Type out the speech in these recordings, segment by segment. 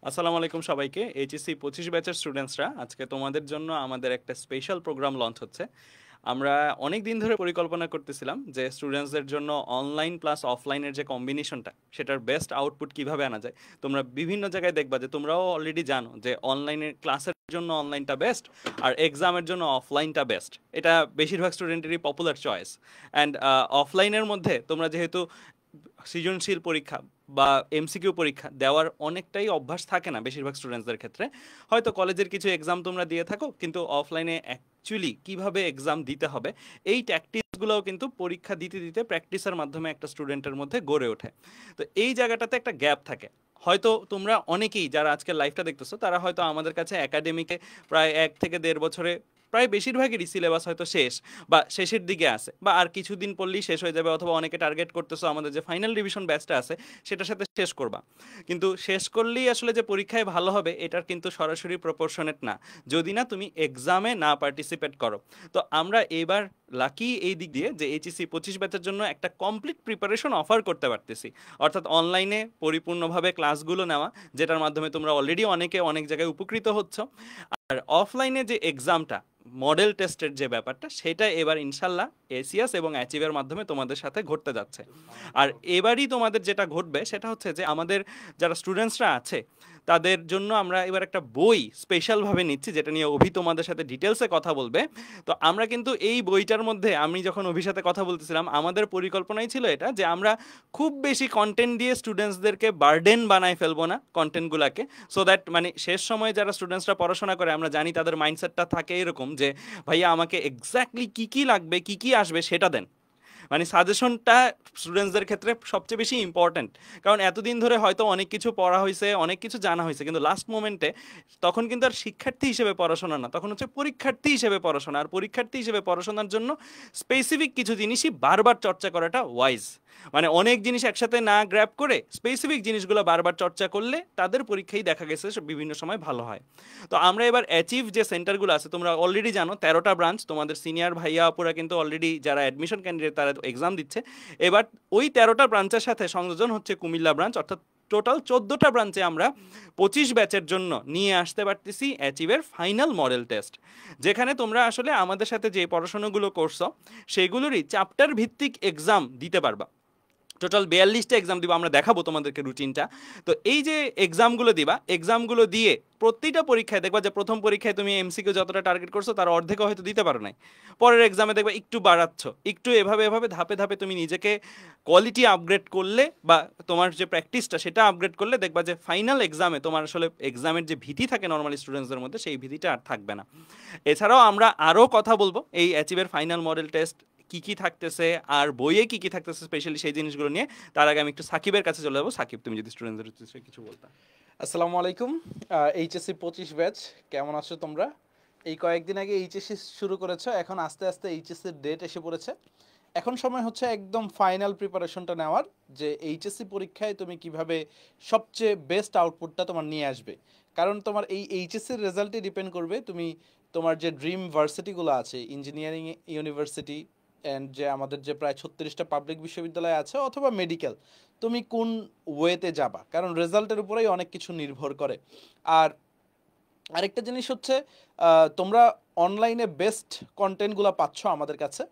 আসসালামু আলাইকুম সবাইকে। এইচএসসি 25 ব্যাচের স্টুডেন্টসরা, আজকে তোমাদের জন্য আমাদের একটা স্পেশাল প্রোগ্রাম লঞ্চ হচ্ছে। আমরা অনেক দিন ধরে পরিকল্পনা করতেছিলাম যে স্টুডেন্টসদের জন্য অনলাইন প্লাস অফলাইনের যে কম্বিনেশনটা, সেটার বেস্ট আউটপুট কিভাবে আনা যায়। তোমরা বিভিন্ন জায়গায় দেখবা যে তোমরাও অলরেডি জানো যে অনলাইনের ক্লাসের জন্য অনলাইনটা বেস্ট, আর এক্সামের জন্য অফলাইনটা বেস্ট। এটা বেশিরভাগ স্টুডেন্টেরই পপুলার চয়েস। অ্যান্ড অফলাইনের মধ্যে তোমরা যেহেতু সৃজনশীল পরীক্ষা বা এমসিকিউ পরীক্ষা দেওয়ার অনেকটাই অভ্যাস থাকে না বেশিরভাগ স্টুডেন্টসদের ক্ষেত্রে, হয়তো কলেজের কিছু এক্সাম তোমরা দিয়ে থাকো, কিন্তু অফলাইনে অ্যাকচুয়ালি কিভাবে এক্সাম দিতে হবে এই ট্যাকটিক্সগুলোও কিন্তু পরীক্ষা দিতে দিতে প্র্যাকটিসের মাধ্যমে একটা স্টুডেন্টের মধ্যে গড়ে ওঠে। তো এই জায়গাটাতে একটা গ্যাপ থাকে। হয়তো তোমরা অনেকেই যারা আজকের লাইভটা দেখতেছো তারা হয়তো আমাদের কাছে একাডেমিকে প্রায় 1 থেকে 1.5 বছরে প্রায় বেশিরভাগই সিলেবাস হয়তো শেষ বা শেষের দিকে আছে, বা আর কিছুদিন পড়লেই শেষ হয়ে যাবে, অথবা অনেকে টার্গেট করতেছো আমাদের যে ফাইনাল রিভিশন ব্যাচটা আছে সেটার সাথে শেষ করবা। কিন্তু শেষ করলেই আসলে যে পরীক্ষায় ভালো হবে এটার কিন্তু সরাসরি প্রপোর্শনেট না, যদি না তুমি এক্সামে না পার্টিসিপেট করো। তো আমরা এবার লাকি এই দিক দিয়ে যে এইচএসসি 25 ব্যাচের জন্য একটা কমপ্লিট প্রিপারেশন অফার করতে পারতেছি, অর্থাৎ অনলাইনে পরিপূর্ণভাবে ক্লাসগুলো নেওয়া, যেটার মাধ্যমে তোমরা অলরেডি অনেকে অনেক জায়গায় উপকৃত হচ্ছ। আর অফলাইনে যে এক্সামটা, মডেল টেস্টের যে ব্যাপারটা, সেটা এবার ইনশাল্লাহ এসিএস এবং অ্যাচিভের মাধ্যমে তোমাদের সাথে ঘটতে যাচ্ছে। আর এবারই তোমাদের যেটা ঘটবে সেটা হচ্ছে যে আমাদের যারা স্টুডেন্টসরা আছে তাদের জন্য আমরা এবার একটা বই স্পেশালভাবে নিচ্ছি, যেটা নিয়ে অভি তোমাদের সাথে ডিটেলসে কথা বলবে। তো আমরা কিন্তু এই বইটার মধ্যে, আমি যখন অভির সাথে কথা বলতেছিলাম, আমাদের পরিকল্পনাই ছিল এটা যে আমরা খুব বেশি কন্টেন্ট দিয়ে স্টুডেন্টসদেরকে বার্ডেন বানায় ফেলবো না কন্টেন্টগুলোকে, সো দ্যাট মানে শেষ সময়ে যারা স্টুডেন্টসরা পড়াশোনা করে, আমরা জানি তাদের মাইন্ডসেটটা থাকে এরকম যে ভাইয়া আমাকে এক্স্যাক্টলি কী কী লাগবে, কী কী আসবে সেটা দেন। মানে সাজেশনটা স্টুডেন্টসদের ক্ষেত্রে সবচেয়ে বেশি ইম্পর্ট্যান্ট। কারণ এতদিন ধরে হয়তো অনেক কিছু পড়া হয়েছে, অনেক কিছু জানা হয়েছে, কিন্তু লাস্ট মোমেন্টে তখন কিন্তু আর শিক্ষার্থী হিসেবে পড়াশোনা না, তখন হচ্ছে পরীক্ষার্থী হিসেবে পড়াশোনা। আর পরীক্ষার্থী হিসেবে পড়াশোনার জন্য স্পেসিফিক কিছু জিনিসই বারবার চর্চা করাটা ওয়াইজ। মানে অনেক জিনিস একসাথে না গ্র্যাব করে স্পেসিফিক জিনিসগুলো বারবার চর্চা করলে তাদের পরীক্ষাই দেখা গেছে বিভিন্ন সময় ভালো হয়। তো আমরা এবার অ্যাচিভ যে সেন্টারগুলো আছে, তোমরা অলরেডি জানো 13টা ব্রাঞ্চ, তোমাদের সিনিয়র ভাইয়া আপুরা কিন্তু অলরেডি যারা অ্যাডমিশন ক্যান্ডিডেট তারা এক্সাম দিচ্ছে। এবার ওই 13টা ব্রাঞ্চের সাথে সংযোজন হচ্ছে কুমিল্লা ব্রাঞ্চ, অর্থাৎ টোটাল 14টা ব্রাঞ্চে আমরা 25 ব্যাচের জন্য নিয়ে আসতে পারতেছি অ্যাচিভের ফাইনাল মডেল টেস্ট, যেখানে তোমরা আসলে আমাদের সাথে যে পড়াশোনাগুলো করছো সেগুলোরই চ্যাপ্টার ভিত্তিক এক্সাম দিতে পারবা। টোটাল 42টা এক্সাম দিব, আমরা দেখাবো তোমাদেরকে রুটিনটা। তো এই যে এক্সামগুলো দিবা, এক্সামগুলো দিয়ে প্রতিটা পরীক্ষায় দেখবা যে প্রথম পরীক্ষায় তুমি এমসিকিউ যতটা টার্গেট করছো তার অর্ধেকও হয়তো দিতে পারো নাই, পরের এক্সামে দেখবা একটু বাড়াচ্ছ, একটু এভাবে এভাবে ধাপে ধাপে তুমি নিজেকে কোয়ালিটি আপগ্রেড করলে বা তোমার যে প্র্যাকটিসটা সেটা আপগ্রেড করলে দেখবা যে ফাইনাল এক্সামে তোমার আসলে এক্সামের যে ভীতি থাকে নর্মালি স্টুডেন্টসদের মধ্যে, সেই ভীতিটা আর থাকবে না। এছাড়াও আমরা আরও কথা বলবো এই অ্যাচিভের ফাইনাল মডেল টেস্ট কি কি থাকতেছে আর বইয়ে কি কি থাকতেছে স্পেশালি সেই জিনিসগুলো নিয়ে। তার আগে আমি একটু সাকিবের কাছে চলে যাবো। সাকিব, তুমি যদি স্টুডেন্টদের উদ্দেশ্যে কিছু বলতা। আসসালামু আলাইকুম। এইচএসসি 25 ব্যাচ, কেমন আছো তোমরা? এই কয়েকদিন আগে এইচএসসি শুরু করেছো, এখন আস্তে আস্তে এইচএসসির ডেট এসে পড়েছে। এখন সময় হচ্ছে একদম ফাইনাল প্রিপারেশনটা নেওয়ার, যে এইচএসসি পরীক্ষায় তুমি কিভাবে সবচেয়ে বেস্ট আউটপুটটা তোমার নিয়ে আসবে। কারণ তোমার এই এইচএসসির রেজাল্টই ডিপেন্ড করবে তুমি তোমার যে ড্রিম ভার্সিটিগুলো আছে, ইঞ্জিনিয়ারিং ইউনিভার্সিটি অ্যান্ড যে আমাদের যে প্রায় 36টা পাবলিক বিশ্ববিদ্যালয় আছে, অথবা মেডিকেল, তুমি কোন ওয়েতে যাবা, কারণ রেজাল্টের উপরেই অনেক কিছু নির্ভর করে। আর আরেকটা জিনিস হচ্ছে, তোমরা অনলাইনে বেস্ট কন্টেন্টগুলো পাচ্ছ আমাদের কাছে।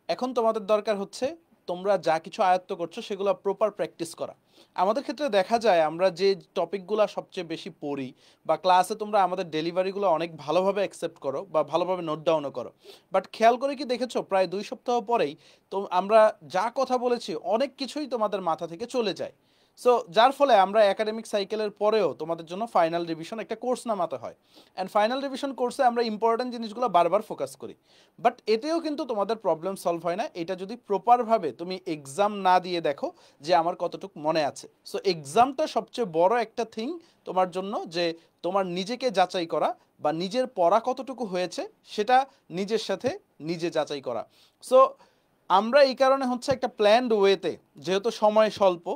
এখন তোমাদের দরকার হচ্ছে তোমরা যা কিছু আয়ত্ত করছো সেগুলো প্রপার প্র্যাকটিস করা। আমাদের ক্ষেত্রে দেখা যায় আমরা যে টপিকগুলো সবচেয়ে বেশি পড়ি বা ক্লাসে তোমরা আমাদের ডেলিভারিগুলো অনেক ভালোভাবে অ্যাকসেপ্ট করো বা ভালোভাবে নোট ডাউনও করো, বাট খেয়াল করে কি দেখেছো প্রায় 2 সপ্তাহ পরেই তো আমরা যা কথা বলেছি অনেক কিছুই তোমাদের মাথা থেকে চলে যায়। সো যার ফলে আমরা একাডেমিক সাইকেলের পরেও তোমাদের জন্য ফাইনাল রিভিশন একটা কোর্স নামাতে হয়, অ্যান্ড ফাইনাল রিভিশন কোর্সে আমরা ইম্পর্ট্যান্ট জিনিসগুলো বারবার ফোকাস করি। বাট এতেও কিন্তু তোমাদের প্রবলেম সলভ হয় না, এটা যদি প্রপারভাবে তুমি এক্সাম না দিয়ে দেখো যে আমার কতটুকু মনে আছে। সো এক্সামটা সবচেয়ে বড় একটা থিং তোমার জন্য, যে তোমার নিজেকে যাচাই করা বা নিজের পড়া কতটুকু হয়েছে সেটা নিজের সাথে নিজে যাচাই করা। সো আমরা এই কারণে হচ্ছে একটা প্ল্যান্ড ওয়েতে, যেহেতু সময় স্বল্প,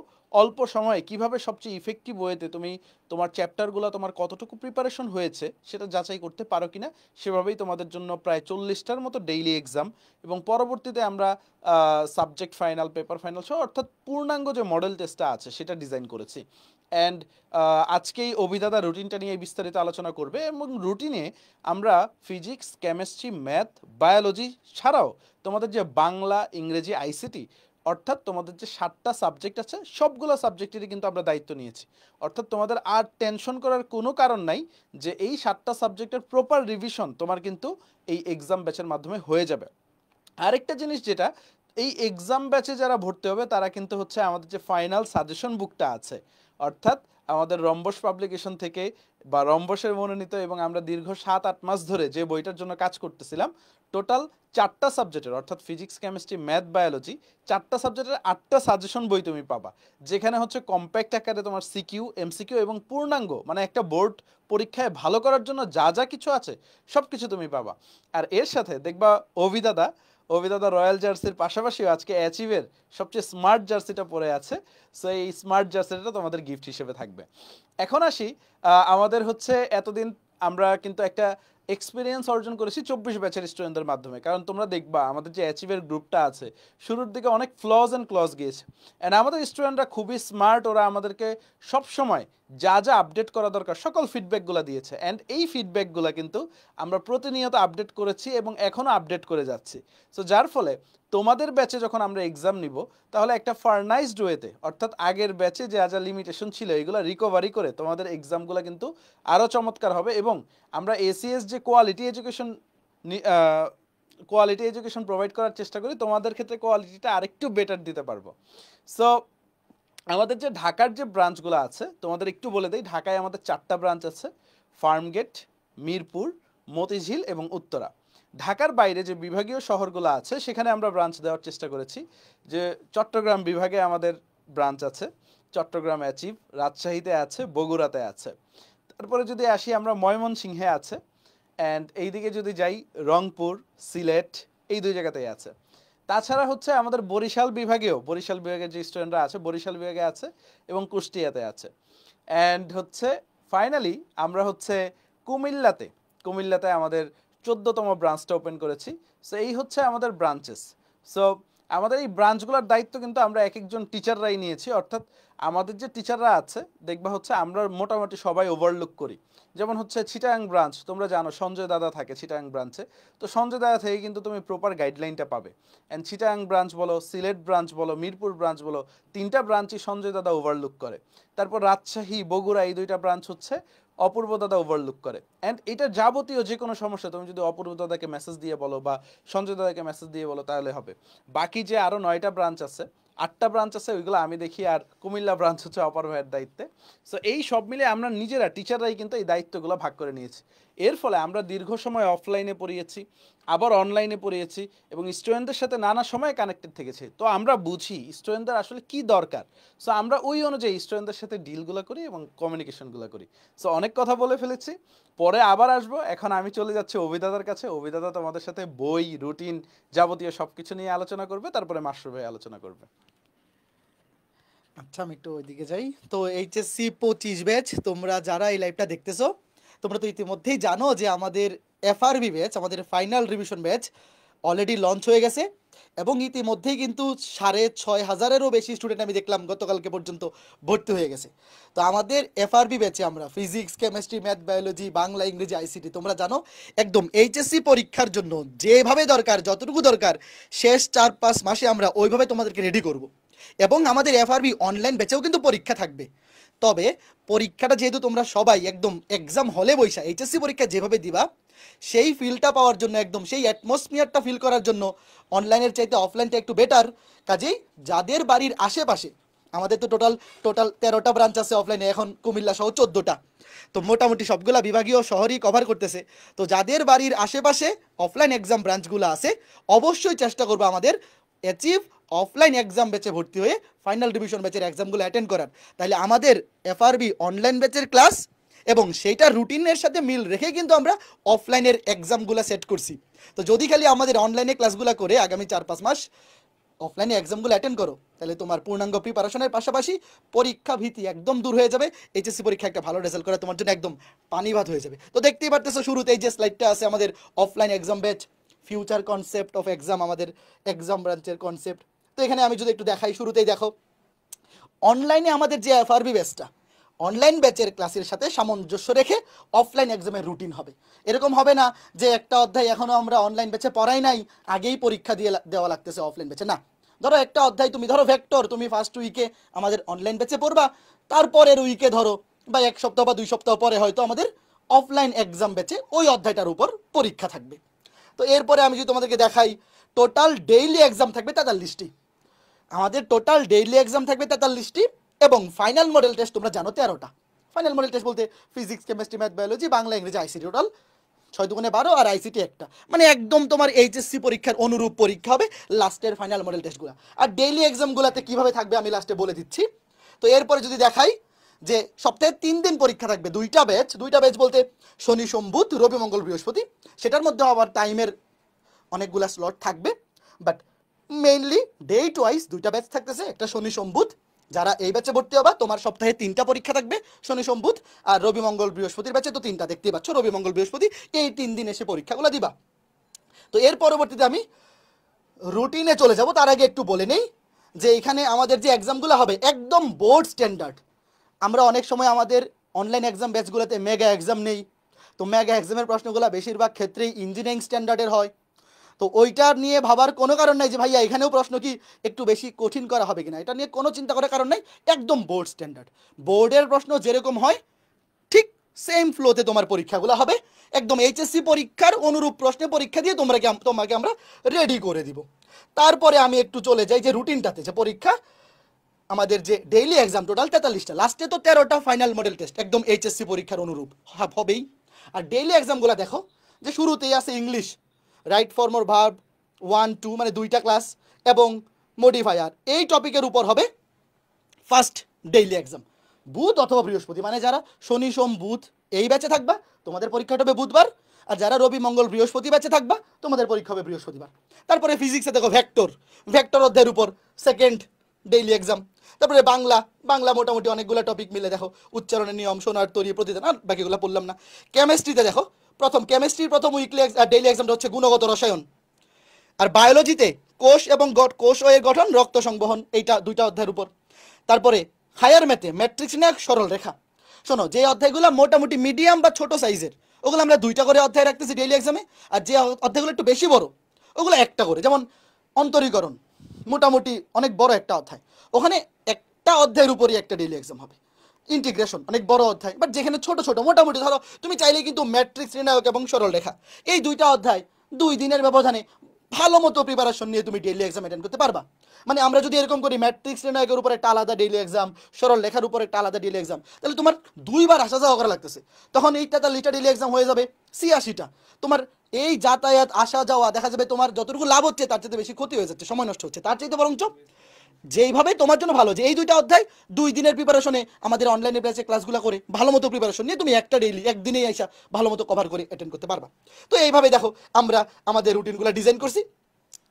অল্প সময়ে কিভাবে সবচেয়ে ইফেক্টিভ ওয়েতে তুমি তোমার চ্যাপ্টারগুলো তোমার কতটুকু প্রিপারেশন হয়েছে সেটা যাচাই করতে পারো কিনা, সেভাবেই তোমাদের জন্য প্রায় 40টার মতো ডেইলি এক্সাম এবং পরবর্তীতে আমরা সাবজেক্ট ফাইনাল, পেপার ফাইনাল সহ অর্থাৎ পূর্ণাঙ্গ যে মডেল টেস্টটা আছে সেটা ডিজাইন করেছি। অ্যান্ড আজকেই অভিদাদা রুটিনটা নিয়ে বিস্তারিত আলোচনা করবে এবং রুটিনে আমরা ফিজিক্স, কেমিস্ট্রি, ম্যাথ, বায়োলজি ছাড়াও তোমাদের যে বাংলা, ইংরেজি, আইসিটি অর্থাৎ তোমাদের যে 7টা সাবজেক্ট আছে সবগুলো সাবজেক্টেরই কিন্তু আমরা দায়িত্ব নিয়েছি। অর্থাৎ তোমাদের আর টেনশন করার কোনো কারণ নাই যে এই 7টা সাবজেক্টের প্রপার রিভিশন তোমার কিন্তু এই এক্সাম ব্যাচের মাধ্যমে হয়ে যাবে। আরেকটা জিনিস যেটা, এই এক্সাম ব্যাচে যারা ভর্তি হবে তারা কিন্তু হচ্ছে আমাদের যে ফাইনাল সাজেশন বুকটা আছে, অর্থাৎ আমাদের রম্বস পাবলিকেশন থেকে বা রম্বসের মনোনীত এবং আমরা দীর্ঘ 7-8 মাস ধরে যে বইটার জন্য কাজ করতেছিলাম, টোটাল 4টা সাবজেক্টের অর্থাৎ ফিজিক্স, কেমিস্ট্রি, ম্যাথ, বায়োলজি 4টা সাবজেক্টের 8টা সাজেশন বই তুমি পাবা, যেখানে হচ্ছে কম্প্যাক্ট আকারে তোমার সিকিউ, এমসিকিউ এবং পূর্ণাঙ্গ মানে একটা বোর্ড পরীক্ষায় ভালো করার জন্য যা যা কিছু আছে সব কিছু তুমি পাবা। আর এর সাথে দেখবা অভিদাদা রয়্যাল জার্সির পাশাপাশিও আজকে অ্যাচিভের সবচেয়ে স্মার্ট জার্সিটা পরে আছে। সো এই স্মার্ট জার্সিটা তোমাদের গিফট হিসেবে থাকবে। এখন আসি, আমাদের হচ্ছে এতদিন আমরা কিন্তু একটা এক্সপিরিয়েন্স অর্জন করেছি 24 ব্যাচের স্টুডেন্টদের মাধ্যমে, কারণ তোমরা দেখবা আমাদের যে অ্যাচিভের গ্রুপটা আছে শুরুর দিকে অনেক ফ্লজ অ্যান্ড ক্লজ গিয়েছে, অ্যান্ড আমাদের স্টুডেন্টরা খুবই স্মার্ট, ওরা আমাদেরকে সবসময় যা যা আপডেট করা দরকার সকল ফিডব্যাকগুলো দিয়েছে, অ্যান্ড এই ফিডব্যাকগুলো কিন্তু আমরা প্রতিনিয়ত আপডেট করেছি এবং এখনও আপডেট করে যাচ্ছি। সো যার ফলে তোমাদের ব্যাচে যখন আমরা এক্সাম নিব তাহলে একটা ফার্নাইজড ওয়েতে অর্থাৎ আগের ব্যাচে যা যা লিমিটেশন ছিল এগুলো রিকভারি করে তোমাদের এক্সামগুলো কিন্তু আরও চমৎকার হবে এবং আমরা এসিএস যে কোয়ালিটি এডুকেশন প্রোভাইড করার চেষ্টা করি, তোমাদের ক্ষেত্রে কোয়ালিটিটা আরেকটু বেটার দিতে পারবো। সো আমাদের যে ঢাকার যে ব্রাঞ্চগুলো আছে তোমাদের একটু বলে দেই, ঢাকায় আমাদের 4টা ব্রাঞ্চ আছে, ফার্মগেট, মিরপুর, মতিঝিল এবং উত্তরা। ঢাকার বাইরে যে বিভাগীয় শহরগুলো আছে সেখানে আমরা ব্রাঞ্চ দেওয়ার চেষ্টা করেছি, যে চট্টগ্রাম বিভাগে আমাদের ব্রাঞ্চ আছে, চট্টগ্রাম অ্যাচিভ, রাজশাহীতে আছে, বগুড়াতে আছে। তারপরে যদি আসি আমরা ময়মনসিংহে আছে, অ্যান্ড এইদিকে যদি যাই রংপুর, সিলেট, এই 2 জায়গাতেই আছে। তাছাড়া হচ্ছে আমাদের বরিশাল বিভাগের যে স্টুডেন্টরা আছে বরিশাল বিভাগে আছে এবং কুষ্টিয়াতে আছে। অ্যান্ড হচ্ছে ফাইনালি আমরা হচ্ছে কুমিল্লাতে আমাদের 14তম ব্রাঞ্চটা ওপেন করেছি। সো এই হচ্ছে আমাদের ব্রাঞ্চেস। সো আমাদের এই ব্রাঞ্চগুলোর দায়িত্ব কিন্তু আমরা এক একজন টিচাররাই নিয়েছি, অর্থাৎ আমাদের যে টিচাররা আছে দেখবা হচ্ছে আমরা মোটামুটি সবাই ওভারলুক করি। যেমন হচ্ছে চিটাগাং ব্রাঞ্চ, তোমরা জানো সঞ্জয় দাদা থাকে চিটাগাং ব্রাঞ্চে, তো সঞ্জয় দাদা থেকে কিন্তু তুমি প্রপার গাইডলাইনটা পাবে। অ্যান্ড চিটাগাং ব্রাঞ্চ বলো, সিলেট ব্রাঞ্চ বলো, মিরপুর ব্রাঞ্চ বলো, 3টা ব্রাঞ্চই সঞ্জয় দাদা ওভারলুক করে। তারপর রাজশাহী, বগুড়া এই 2টা ব্রাঞ্চ হচ্ছে অপূর্ব দাদা ওভারলুক করে। অ্যান্ড এটা যাবতীয় যে কোনো সমস্যা তুমি যদি অপূর্ব দাদাকে মেসেজ দিয়ে বলো বা সঞ্জয় দাদাকে মেসেজ দিয়ে বলো তাহলে হবে। বাকি যে আরও 9টা ব্রাঞ্চ আছে, 8টা ব্রাঞ্চ আছে, ওইগুলো আমি দেখি, আর কুমিল্লা ব্রাঞ্চ হচ্ছে অপর ভাইয়ের দায়িত্বে। সো এই সব মিলে আমরা নিজেরা টিচাররাই কিন্তু এই দায়িত্বগুলো ভাগ করে নিয়েছি। এর ফলে আমরা দীর্ঘ সময় অফলাইনে পড়িয়েছি, আবার অনলাইনে পড়িয়েছি এবং স্টুডেন্টদের সাথে নানা সময় কানেক্টেড থেকেছি। তো আমরা বুঝি স্টুডেন্টদের আসলে কি দরকার, সো আমরা ওই অনুযায়ী স্টুডেন্টদের সাথে ডিলগুলো করি এবং কমিউনিকেশনগুলো করি। সো অনেক কথা বলে ফেলেছি, পরে আবার আসবো। এখন আমি চলে যাচ্ছি অভিদাদার কাছে। অভিদাদা তোমাদের সাথে বই, রুটিন, যাবতীয় সব কিছু নিয়ে আলোচনা করবে, তারপরে মাশরুফ ভাই আলোচনা করবে। আচ্ছা, আমি একটু ওইদিকে যাই। তো এইচএসসি 25 ব্যাচ তোমরা যারা এই লাইভটা দেখতেছো, তোমরা তো ইতিমধ্যেই জানো যে আমাদের এফআরবি ব্যাচ, আমাদের final revision batch already launch হয়ে গেছে এবং ইতিমধ্যেই কিন্তু 6,500-এরও বেশি স্টুডেন্ট আমি দেখলাম গতকালকে পর্যন্ত ভর্তি হয়ে গেছে। তো আমাদের এফআরবি ব্যাচে আমরা physics, chemistry, math, biology, Bangla, ইংরেজি, আইসিটি তোমরা জানো একদম এইচএসসি পরীক্ষার জন্য যেভাবে দরকার, যতটুকু দরকার শেষ 4-5 মাসে আমরা ওইভাবে তোমাদেরকে রেডি করব। এবং আমাদের এফআরবি অনলাইন ব্যাচেও কিন্তু পরীক্ষা থাকবে। তবে পরীক্ষাটা যেহেতু তোমরা সবাই একদম এক্সাম হলে বইসা এইচএসসি পরীক্ষা যেভাবে দিবা সেই ফিলটা পাওয়ার জন্য, একদম সেই অ্যাটমসফিয়ারটা ফিল করার জন্য অনলাইনের চাইতে অফলাইনটা একটু বেটার। কাজেই যাদের বাড়ির আশেপাশে, আমাদের তো টোটাল 13টা ব্রাঞ্চ আছে অফলাইনে, এখন কুমিল্লা সহ 14টা, তো মোটামুটি সবগুলা বিভাগীয় শহরই কভার করতেছে। তো যাদের বাড়ির আশেপাশে অফলাইন এক্সাম ব্রাঞ্চগুলো আছে অবশ্যই চেষ্টা করবো আমাদের অ্যাচিভ অফলাইন এক্সাম ব্যাচে ভর্তি হয়ে ফাইনাল ডিভিশন ব্যাচের এক্সামগুলো অ্যাটেন্ড করার। তাহলে আমাদের এফআরবি অনলাইন ব্যাচের ক্লাস এবং সেইটা রুটিনের সাথে মিল রেখে কিন্তু আমরা অফলাইনের এক্সামগুলো সেট করছি। তো যদি খালি আমাদের অনলাইনে ক্লাসগুলো করে আগামী 4-5 মাস অফলাইনে এক্সামগুলো অ্যাটেন্ড করো, তাহলে তোমার পূর্ণাঙ্গ প্রিপারেশনের পাশাপাশি পরীক্ষা ভীতি একদম দূর হয়ে যাবে। এইচএসসি পরীক্ষা একটা ভালো রেজাল্ট করে তোমার জন্য একদম পানি ভাত হয়ে যাবে। তো দেখতেই পারতেছো শুরুতেই যে স্লাইডটা আছে আমাদের offline exam batch, future concept of exam, আমাদের এক্সাম ব্রাঞ্চের কনসেপ্ট। তো এখানে আমি যদি একটু দেখাই, শুরুতেই দেখো অনলাইনে আমাদের যে এফআরবি ব্যাচটা, অনলাইন ব্যাচের ক্লাসের সাথে সামঞ্জস্য রেখে অফলাইন এক্সামের রুটিন হবে। এরকম হবে না যে একটা অধ্যায় এখনও আমরা অনলাইন ব্যাচে পড়াই নাই, আগেই পরীক্ষা দিয়ে দেওয়া লাগতেছে অফলাইন ব্যাচে। না, ধরো একটা অধ্যায় তুমি ধরো ভেক্টর, তুমি ফার্স্ট উইকে আমাদের অনলাইন ব্যাচে পড়বা, তারপরের উইকে ধরো বা 1 সপ্তাহ বা 2 সপ্তাহ পরে হয়তো আমাদের অফলাইন এক্সাম ব্যাচে ওই অধ্যায়টার উপর পরীক্ষা থাকবে। তো এরপরে আমি যদি তোমাদেরকে দেখাই, টোটাল ডেইলি এক্সাম থাকবে 43টি। আমাদের টোটাল ডেইলি এক্সাম থাকবে 43টি এবং ফাইনাল মডেল টেস্ট তোমরা জানো 13টা। ফাইনাল মডেল টেস্ট বলতে physics, chemistry, math, biology, Bangla, ইংরেজি, আইসিটি, টোটাল 6 দুগুণে 12 আর আইসিটি একটা। মানে একদম তোমার এইচএসসি পরীক্ষার অনুরূপ পরীক্ষা হবে লাস্টের ফাইনাল মডেল টেস্টগুলো। আর ডেইলি এক্সামগুলোতে কীভাবে থাকবে আমি লাস্টে বলে দিচ্ছি। তো এরপরে যদি দেখাই যে সপ্তাহে 3 দিন পরীক্ষা থাকবে, দুইটা ব্যাচ বলতে শনি, সোম, বুধ, রবি, মঙ্গল, বৃহস্পতি। সেটার মধ্যে আবার টাইমের অনেকগুলা স্লট থাকবে, বাট মেইনলি ডেট ওয়াইজ দুইটা ব্যাচ থাকতেছে, একটা শনি, সোম, বুধ। যারা এই ব্যাচে ভর্তি হবা তোমার সপ্তাহে 3টা পরীক্ষা থাকবে, শনি, সোম, বুধ। আর রবি, মঙ্গল, বৃহস্পতির ব্যাচে তো 3টা, দেখতেই পাচ্ছ, রবি, মঙ্গল, বৃহস্পতি, এই 3 দিন এসে পরীক্ষাগুলো দিবা। তো এর পরবর্তীতে আমি রুটিনে চলে যাব, তার আগে একটু বলে নেই যে এখানে আমাদের যে এক্সামগুলো হবে একদম বোর্ড স্ট্যান্ডার্ড। আমরা অনেক সময় আমাদের অনলাইন এক্সাম ব্যাচগুলোতে মেগা এক্সাম নেই, তো মেগা এক্সামের প্রশ্নগুলো বেশিরভাগ ক্ষেত্রেই ইঞ্জিনিয়ারিং স্ট্যান্ডার্ডের হয়। তো ওইটা নিয়ে ভাবার কোনো কারণ নাই যে ভাইয়া এখানেও প্রশ্ন কি একটু বেশি কঠিন করা হবে কিনা, এটা নিয়ে কোনো চিন্তা করার কারণ নাই। একদম বোর্ড স্ট্যান্ডার্ড, বোর্ডের প্রশ্ন যেরকম হয় ঠিক সেম ফ্লোতে তোমার পরীক্ষাগুলো হবে। একদম এইচএসসি পরীক্ষার অনুরূপ প্রশ্নে পরীক্ষা দিয়ে তোমাকে আমরা রেডি করে দিব। তারপরে আমি একটু চলে যাই যে রুটিনটাতে, যে পরীক্ষা আমাদের যে ডেইলি এক্সাম টোটাল 43টা, লাস্টে তো 13টা ফাইনাল মডেল টেস্ট, একদম এইচএসসি পরীক্ষার অনুরূপ হবেই। আর ডেইলি এক্সামগুলো দেখো যে শুরুতেই আছে English, right form or verb 1, 2 মানে 2টা ক্লাস এবং মডিফায়ার, এই টপিকের উপর হবে ফার্স্ট ডেইলি এক্সাম। বুধ অথবা বৃহস্পতি, মানে যারা শনি, সোম, বুধ এই ব্যাচে থাকবা তোমাদের পরীক্ষাটা হবে বুধবার, আর যারা রবি, মঙ্গল, বৃহস্পতি ব্যাচে থাকবা তোমাদের পরীক্ষা হবে বৃহস্পতিবার। তারপরে ফিজিক্সে দেখো ভেক্টর অধ্যায়ের উপর সেকেন্ড ডেইলি এক্সাম। তারপরে বাংলা মোটামুটি অনেকগুলো টপিক মিলে দেখো, উচ্চারণের নিয়ম, সোনার তৈরি, প্রতিদান, আর বাকিগুলো বললাম না। কেমিস্ট্রিতে দেখো কেমিস্ট্রির প্রথম উইকলি ডেইলি এক্সামটা হচ্ছে গুণগত রসায়ন। আর বায়োলজিতে কোষ এবং কোষ ও এর গঠন, রক্ত সংবহন, এইটা 2টা অধ্যায়ের উপর। তারপরে হায়ার ম্যাথে ম্যাট্রিক্স নিয়ে সরল রেখা। শোনো, যে অধ্যায়গুলো মোটামুটি মিডিয়াম বা ছোট সাইজের ওগুলো আমরা 2টা করে অধ্যায় রাখতেছি ডেইলি এক্সামে, আর যে অধ্যায়গুলো একটু বেশি বড় ওগুলো 1টা করে। যেমন অন্তরীকরণ মোটামুটি অনেক বড় একটা অধ্যায়, ওখানে একটা অধ্যায়ের উপরই একটা ডেইলি এক্সাম হবে। ইন্টিগ্রেশন অনেক বড় অধ্যায়, বাট যেখানে ছোট ছোট মোটামুটি ধরো তুমি চাইলে কিন্তু ম্যাট্রিক্স, নির্ণায়ক এবং সরল রেখা এই 2টা অধ্যায় 2 দিনের ব্যবধানে ভালো মতো প্রিপারেশন নিয়ে তুমি ডেইলি এক্সাম অ্যাটেন্ড করতে পারবা। মানে আমরা যদি এরকম করি, ম্যাট্রিক্স নির্ণায়কের উপর একটা আলাদা ডেইলি এক্সাম, সরল লেখার উপর একটা আলাদা ডেইলি এক্সাম, তাহলে তোমার 2বার আসা যাওয়া করা লাগতেছে, তখন এইটা তার লিটার ডেইলি এক্সাম হয়ে যাবে 86টা। তোমার এই যাতায়াত আসা যাওয়া দেখা যাবে তোমার যতটুকু লাভ হচ্ছে তার চাইতে বেশি ক্ষতি হয়ে যাচ্ছে, সময় নষ্ট হচ্ছে। তার চাইতে বরঞ্চ যেইভাবে তোমার জন্য ভালো যে এই 2টা অধ্যায় 2 দিনের প্রিপারেশনে আমাদের অনলাইনে ব্যাচে ক্লাসগুলো করে ভালো মতো প্রিপারেশন নিয়ে তুমি একটা ডেইলি একদিনেই আইসা ভালো মতো কভার করে অ্যাটেন্ড করতে পারবা। তো এইভাবে দেখো আমরা আমাদের রুটিনগুলো ডিজাইন করছি।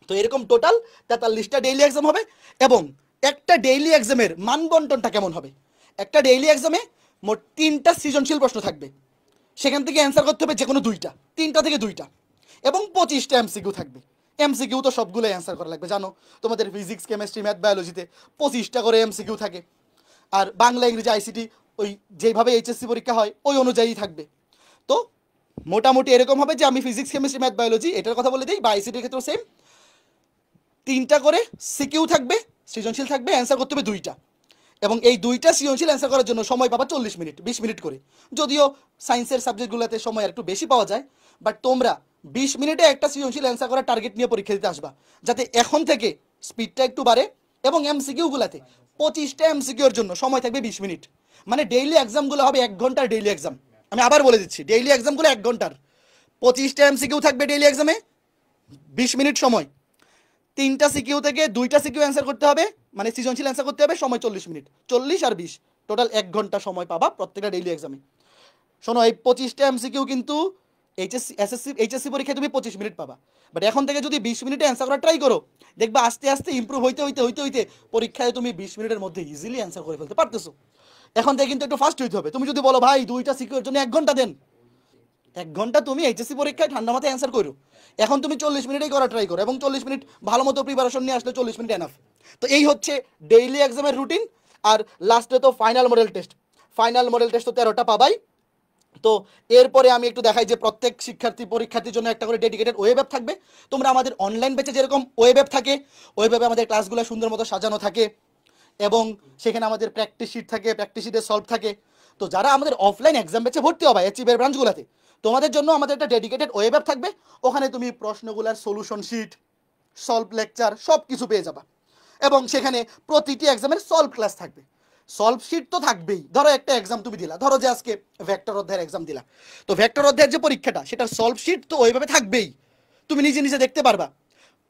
তো এরকম টোটাল 43টা ডেইলি এক্সাম হবে এবং একটা ডেইলি এক্সামের মানবন্টনটা কেমন হবে, একটা ডেইলি এক্সামে মোট 3টা সৃজনশীল প্রশ্ন থাকবে, সেখান থেকে অ্যান্সার করতে হবে যে কোনো 2টা, 3টা থেকে 2টা, এবং 25টা এমসিকিউ থাকবে। এমসিকিউ তো সবগুলো অ্যান্সার করা লাগবে, জানো তোমাদের ফিজিক্স, কেমিস্ট্রি, ম্যাথ, বায়োলজিতে 25টা করে এমসিকিউ থাকে। আর বাংলা, ইংরেজি, আইসিটি ওই যেভাবে এইচএসসি পরীক্ষা হয় ওই অনুযায়ী থাকবে। তো মোটামুটি এরকম হবে যে আমি ফিজিক্স, কেমিস্ট্রি, ম্যাথ, বায়োলজি এটার কথা বলে দিই, বা আইসিটির ক্ষেত্রেও সেম, 3টা করে সিকিউ থাকবে, সৃজনশীল থাকবে, অ্যান্সার করতে হবে 2টা, এবং এই 2টা সৃজনশীল অ্যান্সার করার জন্য সময় পাবা 40 মিনিট, 20 মিনিট করে। যদিও সায়েন্সের সাবজেক্টগুলোতে সময় একটু বেশি পাওয়া যায়, বাট তোমরা 20 মিনিটে একটা সৃজনশীল অ্যান্সার করার টার্গেট নিয়ে পরীক্ষা দিতে আসবা, যাতে এখন থেকে স্পিডটা একটু বাড়ে। এবং এমসিকিউগুলোতে 25টা এমসিকিউর জন্য সময় থাকবে 20 মিনিট। মানে ডেইলি এক্সামগুলো হবে 1 ঘন্টার ডেইলি এক্সাম। আমি আবার বলে দিচ্ছি, ডেইলি এক্সামগুলো 1 ঘন্টার, 25টা এমসিকিউ থাকবে ডেইলি এক্সামে, 20 মিনিট সময়, 3টা সিকিউ থেকে 2টা সিকিউ অ্যান্সার করতে হবে, মানে সৃজনশীল অ্যান্সার করতে হবে, সময় 40 মিনিট, 40 আর 20 টোটাল 1 ঘন্টা সময় পাবা প্রত্যেকটা ডেইলি এক্সামে। শোনো, এই 25টা এমসিকিউ কিন্তু এইচএসসি পরীক্ষায় তুমি 25 মিনিট পাবা, বাট এখন থেকে যদি 20 মিনিটে অ্যান্সার করা ট্রাই করো, দেখবা আস্তে আস্তে ইমপ্রুভ হইতে পরীক্ষায় তুমি 20 মিনিটের মধ্যে ইজিলি অ্যান্সার করে ফেলতে পারতেছো। এখন থেকে কিন্তু একটু ফাস্ট হইতে হবে। তুমি যদি বলো ভাই 2টা সিকিউর জন্য 1 ঘন্টা দেন, 1 ঘন্টা তুমি এইচএসসি পরীক্ষায় ঠান্ডা মাথায় অ্যান্সার করো। এখন তুমি 40 মিনিটেই করা ট্রাই করো, এবং 40 মিনিট ভালো মতো প্রিপারেশন নিয়ে আসলে 40 মিনিট এনাফ। তো এই হচ্ছে ডেইলি এক্সামের রুটিন। আর লাস্টে তো ফাইনাল মডেল টেস্ট, তো 13টা পাবাই। তো এরপরে আমি একটু দেখাই যে প্রত্যেক পরীক্ষার্থীর জন্য একটা করে ডেডিকেটেড ওয়েব অ্যাপ থাকবে। তোমরা আমাদের অনলাইন ব্যাচে যেরকম ওয়েব অ্যাপ থাকে, ওয়েব অ্যাপে আমাদের ক্লাসগুলো সুন্দর মতো সাজানো থাকে, এবং সেখানে আমাদের প্র্যাকটিস শিট থাকে, প্র্যাকটিস শিটে সলভ থাকে। তো যারা আমাদের অফলাইন এক্সাম ব্যাচে ভর্তি হবে অ্যাচিভের ব্রাঞ্চগুলোতে, তোমাদের জন্য আমাদের একটা ডেডিকেটেড ওয়েব অ্যাপ থাকবে। ওখানে তুমি প্রশ্নগুলোর সলিউশন শিট, সলভ লেকচার সব কিছু পেয়ে যাবা, এবং সেখানে প্রতিটি এক্সামের সলভ ক্লাস থাকবে। সলভ শিট তো থাকবেই। ধরো একটা এক্সাম তুমি দিলা, ধরো যে আজকে ভেক্টর অধ্যায়ের এক্সাম দিলা, তো ভেক্টর অধ্যায়ের যে পরীক্ষাটা সেটার সলভ শিট তো ওইভাবে থাকবেই, তুমি নিজে নিজে দেখতে পারবা।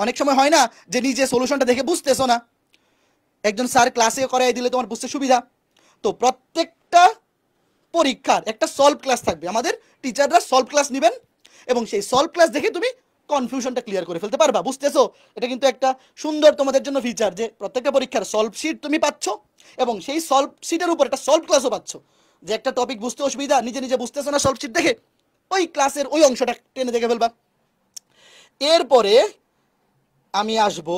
অনেক সময় হয় না যে নিজে সলিউশনটা দেখে বুঝতেছো না, একজন স্যার ক্লাসে করাই দিলে তোমার বুঝতে সুবিধা। তো প্রত্যেকটা পরীক্ষার একটা সলভ ক্লাস থাকবে, আমাদের টিচাররা সলভ ক্লাস নেবেন, এবং সেই সলভ ক্লাস দেখে তুমি কনফিউশনটা ক্লিয়ার করে ফেলতে পারবা। বুঝতেছো? এটা কিন্তু একটা সুন্দর তোমাদের জন্য ফিচার যে প্রত্যেকটা পরীক্ষার সলভ শিট তুমি পাচ্ছ, এবং সেই সলভ শিটের উপর একটা সলভ ক্লাসও পাচ্ছ। যে একটা টপিক বুঝতে অসুবিধা, নিজে নিজে বুঝতেছো না, সলভ শিট দেখে ওই ক্লাসের ওই অংশটা টেনে দেখে ফেলবা। এরপরে আমি আসব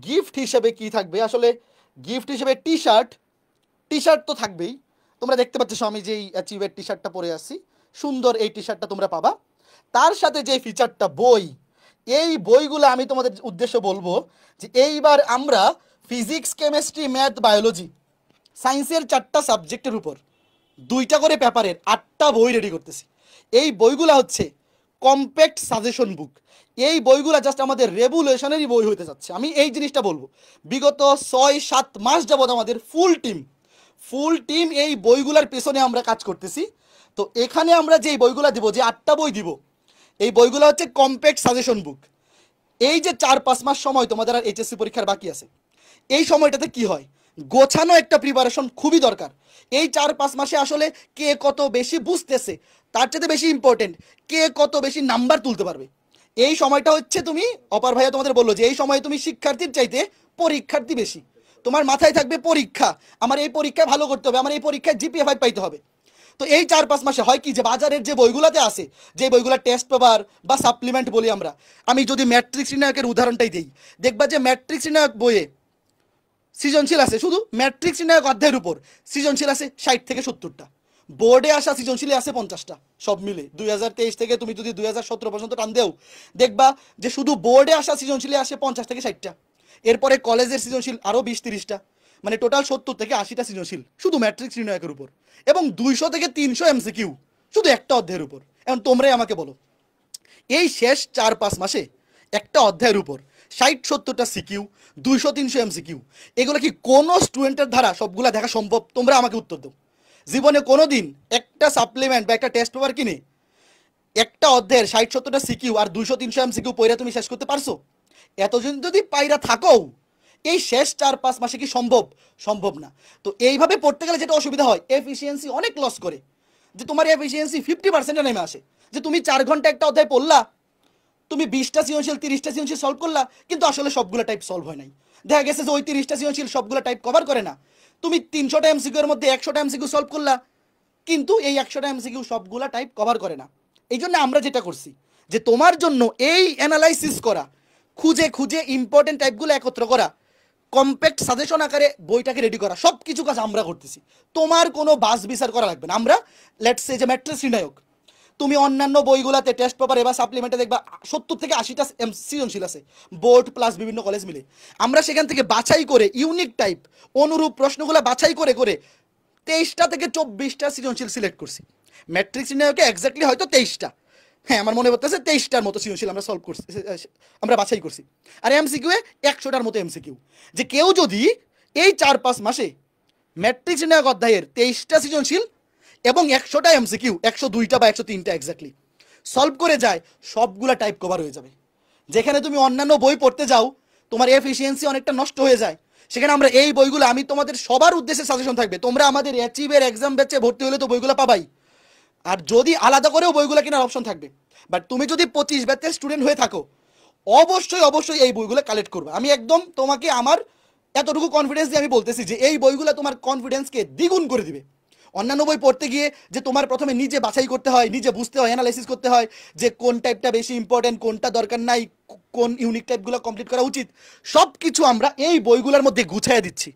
গিফট হিসেবে কি থাকবে। আসলে গিফট হিসেবে টি শার্ট তো থাকবেই। তোমরা দেখতে পাচ্ছ আমি যেই অ্যাচিভের টি শার্টটা পরে আসছি, সুন্দর এই টি শার্টটা তোমরা পাবা। তার সাথে যে ফিচারটা বই, এই বইগুলো আমি তোমাদের উদ্দেশ্য বলবো যে এইবার আমরা ফিজিক্স, কেমিস্ট্রি, ম্যাথ, বায়োলজি, সায়েন্সের 4টা সাবজেক্টের উপর 2টা করে পেপারের 8টা বই রেডি করতেছি। এই বইগুলা হচ্ছে কম্প্যাক্ট সাজেশন বুক। এই বইগুলা জাস্ট আমাদের রেভুলেশনেরই বই হতে যাচ্ছে। আমি এই জিনিসটা বলবো, বিগত 6-7 মাস যাবত আমাদের ফুল টিম এই বইগুলার পেছনে আমরা কাজ করতেছি। তো এখানে আমরা যে বইগুলা দিব, যে 8টা বই দিব, এই বইগুলো হচ্ছে কম্প্যাক্ট সাজেশন বুক। এই যে 4-5 মাস সময় তোমাদের আর এইচএসসি পরীক্ষার বাকি আছে, এই সময়টাতে কি হয়, গোছানো একটা প্রিপারেশন খুবই দরকার। এই 4-5 মাসে আসলে কে কত বেশি বুঝতেছে, তার চাইতে বেশি ইম্পর্টেন্ট কে কত বেশি নাম্বার তুলতে পারবে। এই সময়টা হচ্ছে, তুমি অপার ভাইয়া তোমাদের বললো যে এই সময় তুমি শিক্ষার্থীর চাইতে পরীক্ষার্থী বেশি। তোমার মাথায় থাকবে পরীক্ষা, আমার এই পরীক্ষায় ভালো করতে হবে, আমার এই পরীক্ষায় জিপিএ 5 পাইতে হবে। তো এই 4-5 মাসে হয় কি, যে বাজারের যে বইগুলোতে আছে, যে বইগুলো টেস্ট পেপার বা সাপ্লিমেন্ট বলি আমরা, আমি যদি ম্যাট্রিক্স নির্ণায়কের উদাহরণটাই দিই, দেখবা যে ম্যাট্রিক্স নির্ণায়ক বইয়ে সৃজনশীল আছে, শুধু ম্যাট্রিক্স নির্ণায়ক অধ্যায়ের উপর সৃজনশীল আছে 60 থেকে 70টা, বোর্ডে আসা সৃজনশীল আছে 50টা। সব মিলে 2023 থেকে তুমি যদি 2017 পর্যন্ত টান দেও, দেখবা যে শুধু বোর্ডে আসা সৃজনশীল আসে 50 থেকে 60টা। এরপরে কলেজের সৃজনশীল আরও 20-30টা, মানে টোটাল 70 থেকে 80টা সৃজনশীল শুধু ম্যাট্রিক্স নির্ণায়কের উপর, এবং 200 থেকে 300 এমসিকিউ শুধু একটা অধ্যায়ের উপর। এখন তোমরাই আমাকে বলো, এই শেষ 4-5 মাসে একটা অধ্যায়ের উপর 60-70টা সিকিউ, 200-300 এমসিকিউ, এগুলো কি কোনো স্টুডেন্টের দ্বারা সবগুলা দেখা সম্ভব? তোমরা আমাকে উত্তর দাও। জীবনে কোনো দিন একটা সাপ্লিমেন্ট বা একটা টেস্ট পেপার কিনে একটা অধ্যায়ের 60-70টা সিকিউ আর 200-300 এমসিকিউ পড়ে তুমি শেষ করতে পারছো? এতদিন যদি পাইরা থাকো, এই শেষ 4-5 মাসে কি সম্ভব না। তো এইভাবে পড়তে গেলে যেটা অসুবিধা হয়, এফিসিয়েন্সি অনেক লস করে, যে তোমার এফিসিয়েন্সি 50%-এ নেমে আসে। যে তুমি 4 ঘন্টা একটা অধ্যায় পড়লা, তুমি 20টা সৃজনশীল 30টা সৃজনশীল সলভ করলা, কিন্তু আসলে সবগুলো টাইপ সলভ হয় নাই। দেখা গেছে যে ওই 30টা সৃজনশীল সবগুলো টাইপ কভার করে না। তুমি 300টা এমসিকিউ এর মধ্যে 100টা এমসিকিউ সলভ করলা, কিন্তু এই 100টা এমসিকিউ সবগুলো টাইপ কভার করে না। এই জন্য আমরা যেটা করছি, যে তোমার জন্য এই অ্যানালাইসিস করা, খুঁজে খুঁজে ইম্পর্টেন্ট টাইপগুলো একত্র করা, কম্প্যাক্ট সাজেশন আকারে বইটাকে রেডি করা, সব কিছু কাজ আমরা করতেছি। তোমার কোনো বাস বিচার করা লাগবে না। আমরা লেটস সে যে ম্যাট্রিক্স নির্ণায়ক, তুমি অন্যান্য বইগুলোতে টেস্ট পেপারে বা সাপ্লিমেন্টে দেখবা 70 থেকে 80টা সৃজনশীল আছে, বোর্ড প্লাস বিভিন্ন কলেজ মিলে। আমরা সেখান থেকে বাছাই করে ইউনিক টাইপ অনুরূপ প্রশ্নগুলো বাছাই করে করে 23টা থেকে 24টা সৃজনশীল সিলেক্ট করছি। ম্যাট্রিক্স নির্ণায়কে এক্স্যাক্টলি হয়তো 23টা, হ্যাঁ আমার মনে পড়তেছে 23টার মতো সৃজনশীল আমরা সলভ করছি, আমরা বাছাই করছি। আর এমসিকিউ 100টার মতো এমসিকিউ। যে কেউ যদি এই 4-5 মাসে ম্যাট্রিক্স নির্ণায়ক অধ্যায়ের 23টা সৃজনশীল এবং 100টা এমসিকিউ, 102টা বা 103টা এক্স্যাক্টলি সলভ করে যায়, সবগুলা টাইপ কভার হয়ে যাবে। যেখানে তুমি অন্যান্য বই পড়তে যাও, তোমার এফিসিয়েন্সি অনেকটা নষ্ট হয়ে যায়। সেখানে আমরা এই বইগুলো, আমি তোমাদের সবার উদ্দেশ্যে সাজেশন থাকবে, তোমরা আমাদের অ্যাচিভের এক্সাম ব্যাচে ভর্তি হলে তো বইগুলো পাবাই। আর যদি আলাদা করেও বইগুলো কেনার অপশন থাকবে, বাট তুমি যদি 25 ব্যাচের স্টুডেন্ট হয়ে থাকো অবশ্যই অবশ্যই এই বইগুলো কালেক্ট করবে। আমি একদম তোমাকে আমার এতটুকু কনফিডেন্স দিয়ে আমি বলতেছি যে এই বইগুলো তোমার কনফিডেন্সকে দ্বিগুণ করে দিবে। অন্যান্য বই পড়তে গিয়ে যে তোমার প্রথমে নিজে বাছাই করতে হয়, নিজে বুঝতে হয়, অ্যানালাইসিস করতে হয় যে কোন টাইপটা বেশি ইম্পর্টেন্ট, কোনটা দরকার নাই, কোন ইউনিক টাইপগুলো কমপ্লিট করা উচিত, সব কিছু আমরা এই বইগুলোর মধ্যে গুছাইয়া দিচ্ছি।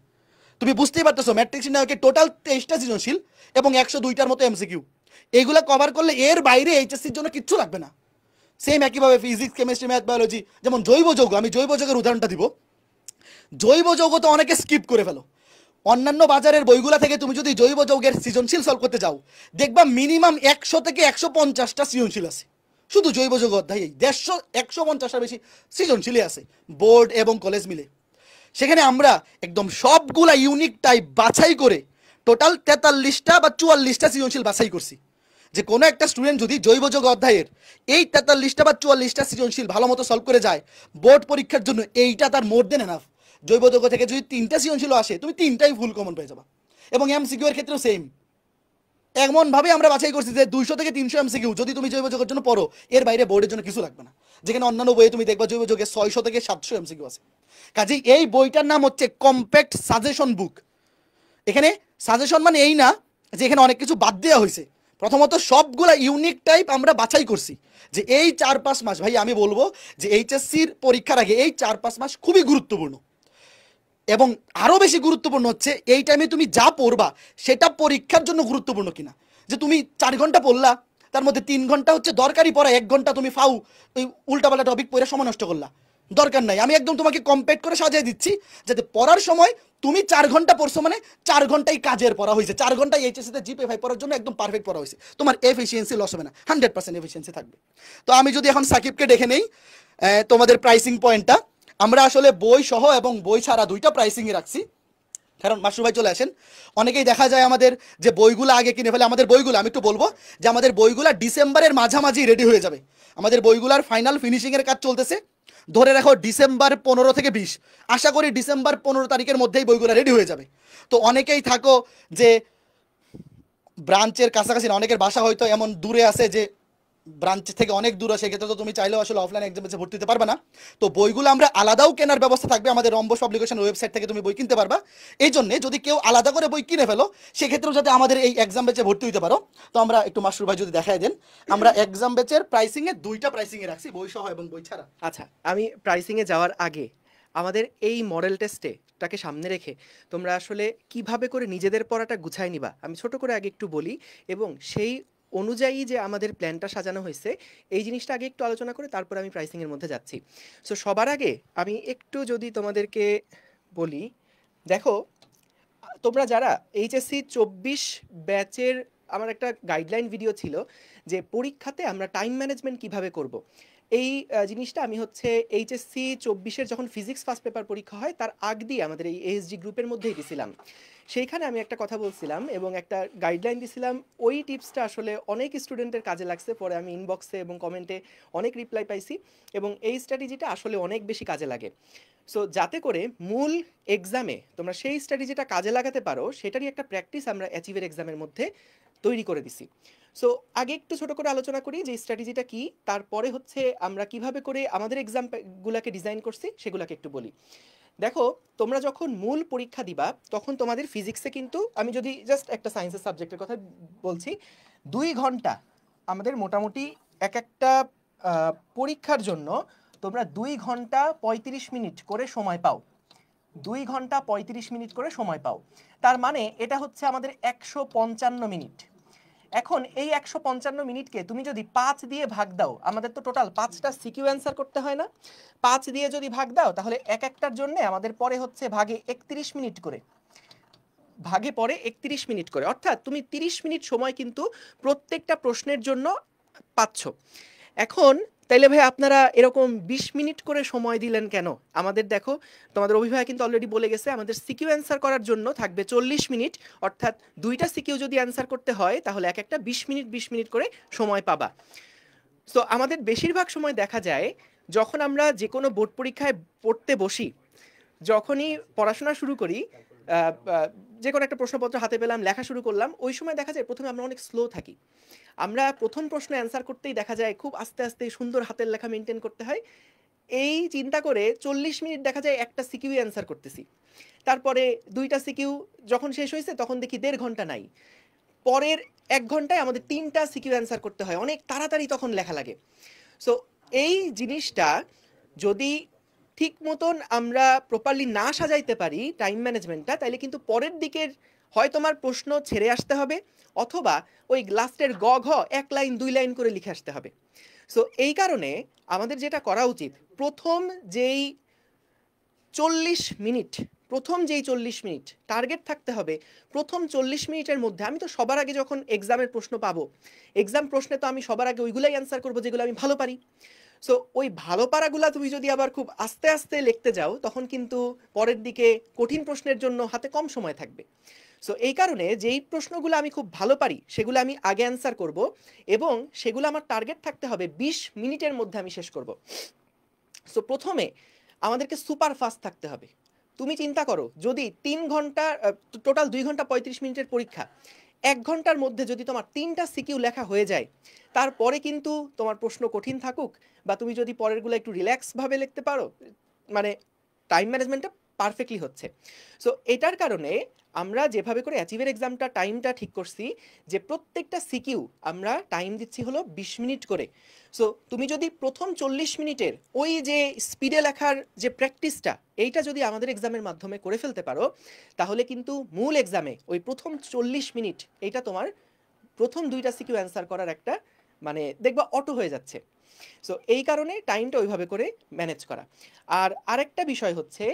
তুমি বুঝতেই পারতেছো ম্যাট্রিক্স নির্ণয়কে টোটাল 23টা সৃজনশীল এবং 102টার মতো এমসিকিউ, এইগুলো কভার করলে এর বাইরে এইচএসসির জন্য কিচ্ছু লাগবে না। সেম একইভাবে ফিজিক্স, কেমিস্ট্রি, ম্যাথ, বায়োলজি, যেমন জৈব যৌগ, আমি জৈব যৌগের উদাহরণটা দিব। জৈব যৌগ তো অনেকে স্কিপ করে ফেলো, অন্যান্য বাজারের বইগুলা থেকে তুমি যদি জৈব যৌগের সৃজনশীল সলভ করতে যাও দেখবা মিনিমাম 100 থেকে 150টা সৃজনশীল আছে শুধু জৈব যৌগ অধ্যায়। 150-150টার বেশি সৃজনশীলই আছে বোর্ড এবং কলেজ মিলে। সেখানে আমরা একদম সবগুলা ইউনিক টাইপ বাছাই করে টোটাল 43টা বা 44টা সৃজনশীল বাছাই করছি, যে কোনো একটা স্টুডেন্ট যদি জৈব যৌগ অধ্যায়ের এই 43টা বা 44টা সৃজনশীল ভালো মতো সলভ করে যায় বোর্ড পরীক্ষার জন্য, এইটা তার মোর দেন এনাফ। জৈব যৌগ থেকে যদি 3টা সৃজনশীল আসে তুমি 3টাই ফুল কমন পেয়ে যাবা। এবং এমসিকিউ এর ক্ষেত্রেও সেম, এমনভাবে আমরা বাছাই করছি যে 200 থেকে 300 এমসিকিউ যদি তুমি জৈব যৌগের জন্য পড়ো এর বাইরে বোর্ডের জন্য কিছু লাগবে না, যেখানে অন্যান্য বইয়ে তুমি দেখবা জৈব যৌগে 600 থেকে 700 এমসিকিউ আছে। কাজেই এই বইটার নাম হচ্ছে কম্প্যাক্ট সাজেশন বুক। এখানে সাজেশন মানে এই না যে এখানে অনেক কিছু বাদ দেওয়া হয়েছে, প্রথমত সবগুলা ইউনিক টাইপ আমরা বাছাই করছি যে এই 4-5 মাস, ভাই আমি বলবো যে এইচএসসির পরীক্ষার আগে এই 4-5 মাস খুবই গুরুত্বপূর্ণ। এবং আরও বেশি গুরুত্বপূর্ণ হচ্ছে এই টাইমে তুমি যা পড়বা সেটা পরীক্ষার জন্য গুরুত্বপূর্ণ কিনা। যে তুমি 4 ঘন্টা পড়লা, তার মধ্যে 3 ঘন্টা হচ্ছে দরকারি পড়া, 1 ঘন্টা তুমি ফাউ ওই উল্টাপাল্টা টপিক পড়ে সময় নষ্ট করলা, দরকার নাই। আমি একদম তোমাকে কম্পেক্ট করে সাজিয়ে দিচ্ছি যাতে পড়ার সময় তুমি 4 ঘন্টা পড়ছো মানে 4 ঘন্টাই কাজের পড়া হয়েছে, 4 ঘন্টায় এইচএসসিতে জিপিএ 5 পড়ার জন্য একদম পারফেক্ট পড়া হয়েছে, তোমার এফিসিয়েন্সি লস হবে না, 100% এফিসিয়েন্সি থাকবে। তো আমি যদি এখন সাকিবকে দেখে নেই তোমাদের প্রাইসিং পয়েন্টটা, আমরা আসলে বই সহ এবং বই ছাড়া 2টা প্রাইসিংয়ে রাখছি। কারণ মাসুর ভাই চলে আসেন, অনেকেই দেখা যায় আমাদের যে বইগুলো আগে কিনে ফেলে, আমাদের বইগুলো আমি একটু বলবো যে আমাদের বইগুলো ডিসেম্বরের মাঝামাঝি রেডি হয়ে যাবে। আমাদের বইগুলোর ফাইনাল ফিনিশিংয়ের কাজ চলতেছে, ধরে রাখো ডিসেম্বর 15 থেকে 20, আশা করি ডিসেম্বর 15 তারিখের মধ্যেই বইগুলো রেডি হয়ে যাবে। তো অনেকেই থাকো যে ব্রাঞ্চের কাছাকাছি না, অনেকের বাসা হয়তো এমন দূরে আছে যে ব্রাঞ্চ থেকে অনেক দূর, সেক্ষেত্রে তো তুমি চাইলেও আসলে অফলাইন এক্সাম বেসে ভর্তি হতে পারবে না। তো বইগুলো আমরা আলাদাও কেনার ব্যবস্থা থাকবে, আমাদের রম্বস পাবলিকেশন ওয়েবসাইট থেকে তুমি বই কিনতে পারবা। এই জন্য যদি কেউ আলাদা করে বই কিনে ফেলো সেক্ষেত্রেও যাতে আমাদের এই এক্সাম বেচে ভর্তি হতে পারো, তো আমরা একটু মাসুর ভাই যদি দেখায় দেন, আমরা এক্সাম বেচের প্রাইসিংয়ে 2টা প্রাইসিংয়ে রাখছি, বই সহ এবং বই ছাড়া। আচ্ছা, আমি প্রাইসিংয়ে যাওয়ার আগে আমাদের এই মডেল টেস্টটাকে সামনে রেখে তোমরা আসলে কিভাবে করে নিজেদের পড়াটা গুছায় নিবা আমি ছোট করে আগে একটু বলি, এবং সেই অনুযায়ী যে আমাদের প্ল্যানটা সাজানো হয়েছে এই জিনিসটা আগে একটু আলোচনা করে তারপর আমি প্রাইসিংয়ের মধ্যে যাচ্ছি। সো সবার আগে আমি একটু যদি তোমাদেরকে বলি, দেখো তোমরা যারা এইচএসসি 24 ব্যাচের, আমার একটা গাইডলাইন ভিডিও ছিল যে পরীক্ষাতে আমরা টাইম ম্যানেজমেন্ট কিভাবে করব। এই জিনিসটা আমি হচ্ছে এইচএসসি 24-এর যখন ফিজিক্স ফার্স্ট পেপার পরীক্ষা হয় তার আগ দিয়ে আমাদের এই এএসজি গ্রুপের মধ্যেই দিছিলাম। সেইখানে আমি একটা কথা বলছিলাম এবং একটা গাইডলাইন দিছিলাম, ওই টিপসটা আসলে অনেক স্টুডেন্টের কাজে লাগছে, পরে আমি ইনবক্সে এবং কমেন্টে অনেক রিপ্লাই পাইছি এবং এই স্ট্র্যাটেজিটা আসলে অনেক বেশি কাজে লাগে। সো যাতে করে মূল এক্সামে তোমরা সেই স্ট্র্যাটেজিটা কাজে লাগাতে পারো সেটারই একটা প্র্যাকটিস আমরা অ্যাচিভের এক্সামের মধ্যে তৈরি করে দিছি। সো আগে একটু ছোট করে আলোচনা করি যে স্ট্র্যাটেজিটা কি, তারপরে হচ্ছে আমরা কিভাবে করে আমাদের এক্সামগুলোকে ডিজাইন করছি সেগুলোকে একটু বলি। দেখো তোমরা যখন মূল পরীক্ষা দিবা তখন তোমাদের ফিজিক্সে কিন্তু, আমি যদি জাস্ট একটা সায়েন্সের সাবজেক্টের কথা বলছি, 2 ঘন্টা আমাদের মোটামুটি একটা পরীক্ষার জন্য তোমরা 2 ঘন্টা 35 মিনিট করে সময় পাও, 2 ঘন্টা 35 মিনিট করে সময় পাও। তার মানে এটা হচ্ছে আমাদের 155 মিনিট। এখন এই 155 মিনিটকে তুমি যদি 5 দিয়ে ভাগ দাও, আমাদের তো টোটাল 5টা সিকিউ অ্যান্সার করতে হয় না, 5 দিয়ে যদি ভাগ দাও তাহলে একটার জন্য আমাদের পরে হচ্ছে ভাগে 31 মিনিট করে, ভাগে পরে 31 মিনিট করে, অর্থাৎ তুমি 30 মিনিট সময় কিন্তু প্রত্যেকটা প্রশ্নের জন্য পাচ্ছ। এখন তাইলে ভাই আপনারা এরকম 20 মিনিট করে সময় দিলেন কেন? আমাদের দেখো তোমাদের অভিভাবক কিন্তু অলরেডি বলে গেছে আমাদের সিকিউ অ্যান্সার করার জন্য থাকবে 40 মিনিট, অর্থাৎ 2টা সিকিউ যদি অ্যান্সার করতে হয় তাহলে একটা 20 মিনিট করে সময় পাবা। সো আমাদের বেশিরভাগ সময় দেখা যায় যখন আমরা যে কোনো বোর্ড পরীক্ষায় পড়তে বসি, যখনই পড়াশোনা শুরু করি যে কোনো একটা প্রশ্নপত্র হাতে পেলাম, লেখা শুরু করলাম, ওই সময় দেখা যায় প্রথমে আমরা অনেক স্লো থাকি। আমরা প্রথম প্রশ্ন অ্যান্সার করতেই দেখা যায় খুব আস্তে আস্তে সুন্দর হাতের লেখা মেনটেন করতে হয়। এই চিন্তা করে 40 মিনিট দেখা যায় একটা সিকিউ অ্যান্সার করতেছি। তারপরে 2টা সিকিউ যখন শেষ হয়েছে তখন দেখি 1.5 ঘন্টা নাই। পরের 1 ঘন্টায় আমাদের 3টা সিকিউ অ্যান্সার করতে হয়, অনেক তাড়াতাড়ি তখন লেখা লাগে। সো এই জিনিসটা যদি ঠিক মতন আমরা প্রপারলি না সাজাইতে পারি টাইম ম্যানেজমেন্টটা, তাহলে কিন্তু পরের দিকের হয় তোমার প্রশ্ন ছেড়ে আসতে হবে, অথবা ওই লাস্টের গ ঘ 1 লাইন 2 লাইন করে লিখে আসতে হবে। সো এই কারণে আমাদের যেটা করা উচিত, প্রথম যেই 40 মিনিট টার্গেট থাকতে হবে, প্রথম 40 মিনিটের মধ্যে আমি তো সবার আগে যখন এক্সামের প্রশ্ন পাবো, এক্সাম প্রশ্নে তো আমি সবার আগে ওইগুলাই অ্যান্সার করবো যেগুলো আমি ভালো পারি। সো ওই ভালো পারাগুলা তুমি যদি আবার খুব আস্তে আস্তে লিখতে যাও, তখন কিন্তু পরের দিকে কঠিন প্রশ্নের জন্য হাতে কম সময় থাকবে। সো এই কারণে যেই প্রশ্নগুলো আমি খুব ভালো পারি সেগুলো আমি আগে অ্যান্সার করব, এবং সেগুলো আমার টার্গেট থাকতে হবে 20 মিনিটের মধ্যে আমি শেষ করব। সো প্রথমে আমাদেরকে সুপার ফাস্ট থাকতে হবে। তুমি চিন্তা করো, যদি 3 ঘন্টা, টোটাল 2 ঘন্টা 35 মিনিটের পরীক্ষা, 1 ঘন্টার মধ্যে যদি তোমার 3টা সিকিউ লেখা হয়ে যায়, তারপরে কিন্তু তোমার প্রশ্ন কঠিন থাকুক বা তুমি যদি পরেরগুলো একটু রিল্যাক্সভাবে লিখতে পারো, মানে টাইম ম্যানেজমেন্টটা পারফেক্টলি হচ্ছে। সো এটার কারণে আমরা যেভাবে করে অ্যাচিভের এক্সামটা টাইমটা ঠিক করছি, যে প্রত্যেকটা সিকিউ আমরা টাইম দিচ্ছি হলো 20 মিনিট করে। সো তুমি যদি প্রথম 40 মিনিটের ওই যে স্পিডে লেখার যে প্র্যাকটিসটা, এইটা যদি আমাদের এক্সামের মাধ্যমে করে ফেলতে পারো, তাহলে কিন্তু মূল এক্সামে ওই প্রথম 40 মিনিট এইটা তোমার প্রথম 2টা সিকিউ অ্যান্সার করার একটা মানে দেখবা অটো হয়ে যাচ্ছে। সো এই কারণে টাইমটা ওইভাবে করে ম্যানেজ করা। আর আরেকটা বিষয় হচ্ছে,